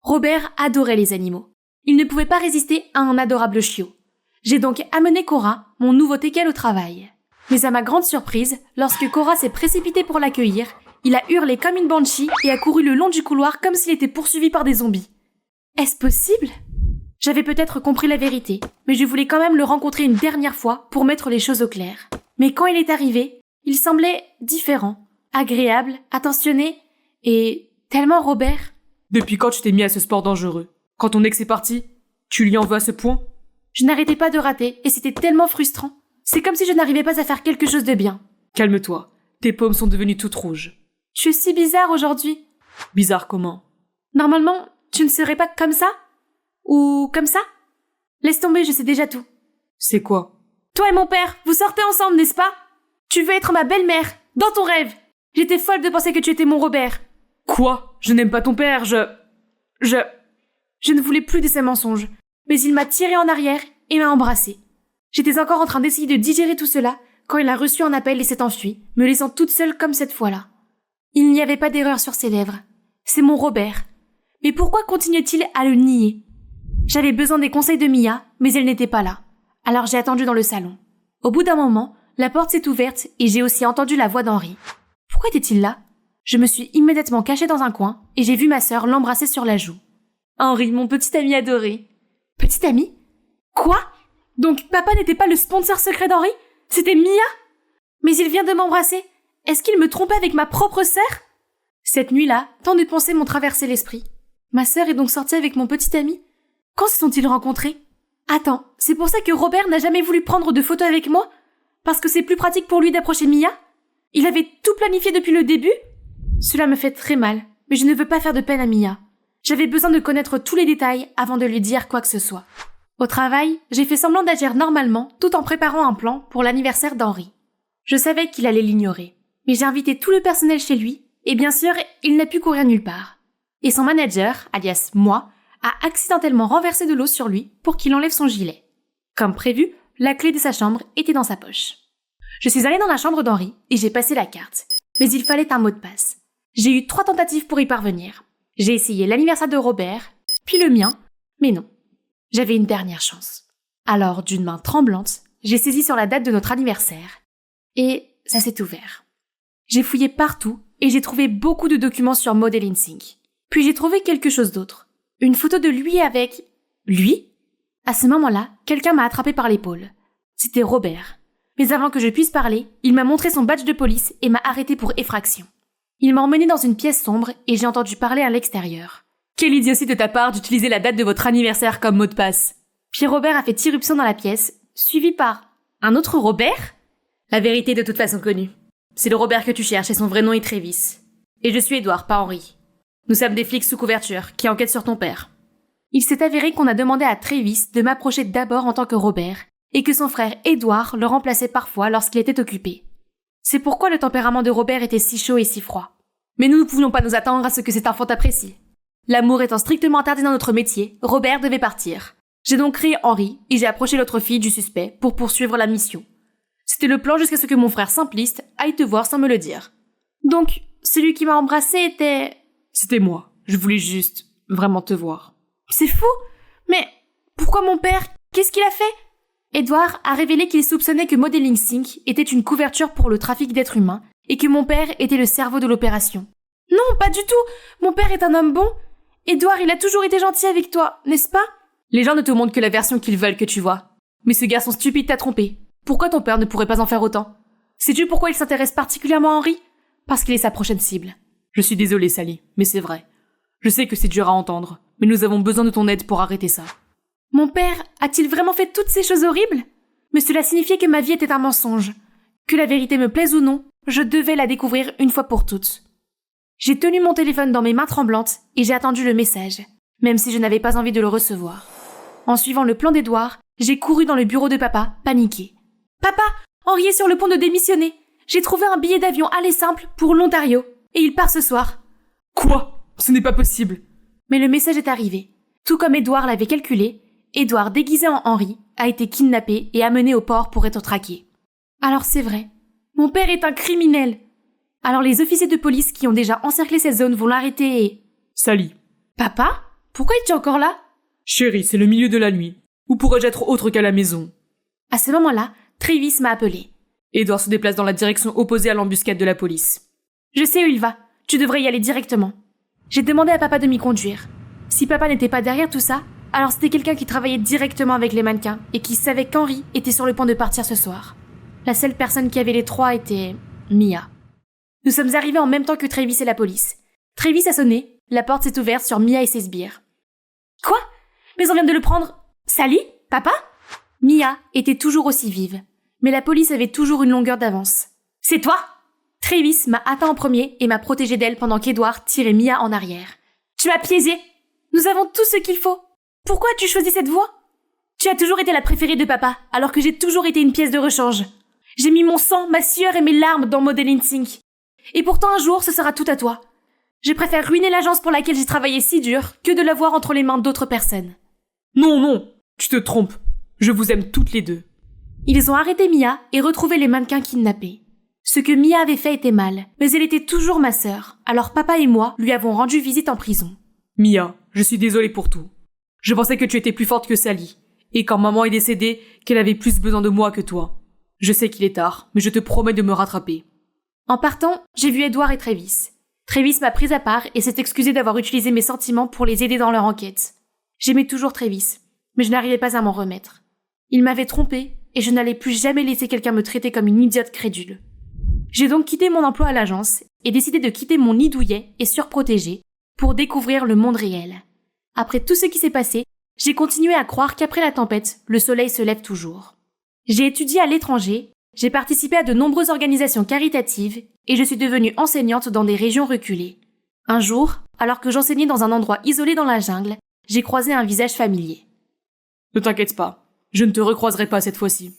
Robert adorait les animaux. Il ne pouvait pas résister à un adorable chiot. J'ai donc amené Cora, mon nouveau teckel, au travail. Mais à ma grande surprise, lorsque Cora s'est précipitée pour l'accueillir, il a hurlé comme une banshee et a couru le long du couloir comme s'il était poursuivi par des zombies. Est-ce possible? J'avais peut-être compris la vérité, mais je voulais quand même le rencontrer une dernière fois pour mettre les choses au clair. Mais quand il est arrivé, il semblait différent, agréable, attentionné et tellement Robert. Depuis quand tu t'es mis à ce sport dangereux? Quand ton ex est parti, tu lui en veux à ce point? Je n'arrêtais pas de rater et c'était tellement frustrant. C'est comme si je n'arrivais pas à faire quelque chose de bien. Calme-toi, tes paumes sont devenues toutes rouges. Tu es si bizarre aujourd'hui. Bizarre comment? Normalement, tu ne serais pas comme ça? Ou comme ça? Laisse tomber, je sais déjà tout. C'est quoi? Toi et mon père, vous sortez ensemble, n'est-ce pas? Tu veux être ma belle-mère, dans ton rêve. J'étais folle de penser que tu étais mon Robert. Quoi? Je n'aime pas ton père, Je ne voulais plus de ces mensonges, mais il m'a tiré en arrière et m'a embrassée. J'étais encore en train d'essayer de digérer tout cela quand il a reçu un appel et s'est enfui, me laissant toute seule comme cette fois-là. Il n'y avait pas d'erreur sur ses lèvres. C'est mon Robert. Mais pourquoi continuait-il à le nier? J'avais besoin des conseils de Mia, mais elle n'était pas là. Alors j'ai attendu dans le salon. Au bout d'un moment, la porte s'est ouverte et j'ai aussi entendu la voix d'Henri. Pourquoi était-il là? Je me suis immédiatement cachée dans un coin et j'ai vu ma sœur l'embrasser sur la joue. Henri, mon petit ami adoré. Petit ami? Quoi? Donc papa n'était pas le sponsor secret d'Henri? C'était Mia? Mais il vient de m'embrasser. Est-ce qu'il me trompait avec ma propre sœur? Cette nuit-là, tant de pensées m'ont traversé l'esprit. Ma sœur est donc sortie avec mon petit ami? Quand se sont-ils rencontrés? Attends, c'est pour ça que Robert n'a jamais voulu prendre de photos avec moi? Parce que c'est plus pratique pour lui d'approcher Mia? Il avait tout planifié depuis le début? Cela me fait très mal, mais je ne veux pas faire de peine à Mia. J'avais besoin de connaître tous les détails avant de lui dire quoi que ce soit. Au travail, j'ai fait semblant d'agir normalement tout en préparant un plan pour l'anniversaire d'Henri. Je savais qu'il allait l'ignorer, mais j'ai invité tout le personnel chez lui, et bien sûr, il n'a pu courir nulle part. Et son manager, alias moi, a accidentellement renversé de l'eau sur lui pour qu'il enlève son gilet. Comme prévu, la clé de sa chambre était dans sa poche. Je suis allée dans la chambre d'Henri et j'ai passé la carte. Mais il fallait un mot de passe. J'ai eu 3 tentatives pour y parvenir. J'ai essayé l'anniversaire de Robert, puis le mien, mais non. J'avais une dernière chance. Alors, d'une main tremblante, j'ai saisi sur la date de notre anniversaire. Et ça s'est ouvert. J'ai fouillé partout et j'ai trouvé beaucoup de documents sur Model Sync. Puis j'ai trouvé quelque chose d'autre. Une photo de lui avec... Lui? À ce moment-là, quelqu'un m'a attrapé par l'épaule. C'était Robert. Mais avant que je puisse parler, il m'a montré son badge de police et m'a arrêté pour effraction. Il m'a emmené dans une pièce sombre et j'ai entendu parler à l'extérieur. Quelle idiotie de ta part d'utiliser la date de votre anniversaire comme mot de passe. Puis Robert a fait irruption dans la pièce, suivi par un autre Robert? La vérité est de toute façon connue. C'est le Robert que tu cherches et son vrai nom est Travis. Et je suis Edouard, pas Henri. Nous sommes des flics sous couverture qui enquêtent sur ton père. Il s'est avéré qu'on a demandé à Travis de m'approcher d'abord en tant que Robert et que son frère Édouard le remplaçait parfois lorsqu'il était occupé. C'est pourquoi le tempérament de Robert était si chaud et si froid. Mais nous ne pouvions pas nous attendre à ce que cet enfant apprécie. L'amour étant strictement interdit dans notre métier, Robert devait partir. J'ai donc créé Henri et j'ai approché l'autre fille du suspect pour poursuivre la mission. C'était le plan jusqu'à ce que mon frère simpliste aille te voir sans me le dire. Donc, celui qui m'a embrassé était... C'était moi. Je voulais juste vraiment te voir. C'est fou! Mais pourquoi mon père? Qu'est-ce qu'il a fait? Édouard a révélé qu'il soupçonnait que Modeling Inc. était une couverture pour le trafic d'êtres humains et que mon père était le cerveau de l'opération. Non, pas du tout! Mon père est un homme bon. Édouard, il a toujours été gentil avec toi, n'est-ce pas? Les gens ne te montrent que la version qu'ils veulent que tu vois. Mais ce garçon stupide t'a trompé. Pourquoi ton père ne pourrait pas en faire autant? Sais-tu pourquoi il s'intéresse particulièrement à Henri? Parce qu'il est sa prochaine cible. Je suis désolé, Sally, mais c'est vrai. Je sais que c'est dur à entendre, mais nous avons besoin de ton aide pour arrêter ça. Mon père a-t-il vraiment fait toutes ces choses horribles? Mais cela signifiait que ma vie était un mensonge. Que la vérité me plaise ou non, je devais la découvrir une fois pour toutes. J'ai tenu mon téléphone dans mes mains tremblantes et j'ai attendu le message, même si je n'avais pas envie de le recevoir. En suivant le plan d'Édouard, j'ai couru dans le bureau de papa, paniqué. « Papa, Henri est sur le point de démissionner. J'ai trouvé un billet d'avion aller simple pour l'Ontario, et il part ce soir. » Quoi? Ce n'est pas possible. Mais le message est arrivé. Tout comme Édouard l'avait calculé, Édouard, déguisé en Henri, a été kidnappé et amené au port pour être traqué. Alors c'est vrai, mon père est un criminel. Alors les officiers de police qui ont déjà encerclé cette zone vont l'arrêter et... Sally. Papa? Pourquoi es-tu encore là? Chérie, c'est le milieu de la nuit. Où pourrais-je être autre qu'à la maison? À ce moment-là, Travis m'a appelé. Édouard se déplace dans la direction opposée à l'embuscade de la police. Je sais où il va. Tu devrais y aller directement. J'ai demandé à papa de m'y conduire. Si papa n'était pas derrière tout ça, alors c'était quelqu'un qui travaillait directement avec les mannequins et qui savait qu'Henri était sur le point de partir ce soir. La seule personne qui avait les trois était... Mia. Nous sommes arrivés en même temps que Travis et la police. Travis a sonné, la porte s'est ouverte sur Mia et ses sbires. Quoi? Mais on vient de le prendre... Sally? Papa? Mia était toujours aussi vive, mais la police avait toujours une longueur d'avance. C'est toi? Travis m'a atteint en premier et m'a protégé d'elle pendant qu'Édouard tirait Mia en arrière. Tu m'as piégé! Nous avons tout ce qu'il faut. Pourquoi as-tu choisi cette voie? Tu as toujours été la préférée de papa, alors que j'ai toujours été une pièce de rechange. J'ai mis mon sang, ma sueur et mes larmes dans Modeling Inc. Et pourtant un jour, ce sera tout à toi. Je préfère ruiner l'agence pour laquelle j'ai travaillé si dur que de l'avoir entre les mains d'autres personnes. Non, non, tu te trompes. Je vous aime toutes les deux. Ils ont arrêté Mia et retrouvé les mannequins kidnappés. Ce que Mia avait fait était mal, mais elle était toujours ma sœur, alors papa et moi lui avons rendu visite en prison. Mia, je suis désolée pour tout. Je pensais que tu étais plus forte que Sally, et quand maman est décédée, qu'elle avait plus besoin de moi que toi. Je sais qu'il est tard, mais je te promets de me rattraper. En partant, j'ai vu Édouard et Travis. Travis m'a prise à part et s'est excusé d'avoir utilisé mes sentiments pour les aider dans leur enquête. J'aimais toujours Travis, mais je n'arrivais pas à m'en remettre. Il m'avait trompée et je n'allais plus jamais laisser quelqu'un me traiter comme une idiote crédule. J'ai donc quitté mon emploi à l'agence et décidé de quitter mon nid douillet et surprotégé pour découvrir le monde réel. Après tout ce qui s'est passé, j'ai continué à croire qu'après la tempête, le soleil se lève toujours. J'ai étudié à l'étranger, j'ai participé à de nombreuses organisations caritatives et je suis devenue enseignante dans des régions reculées. Un jour, alors que j'enseignais dans un endroit isolé dans la jungle, j'ai croisé un visage familier. Ne t'inquiète pas, je ne te recroiserai pas cette fois-ci.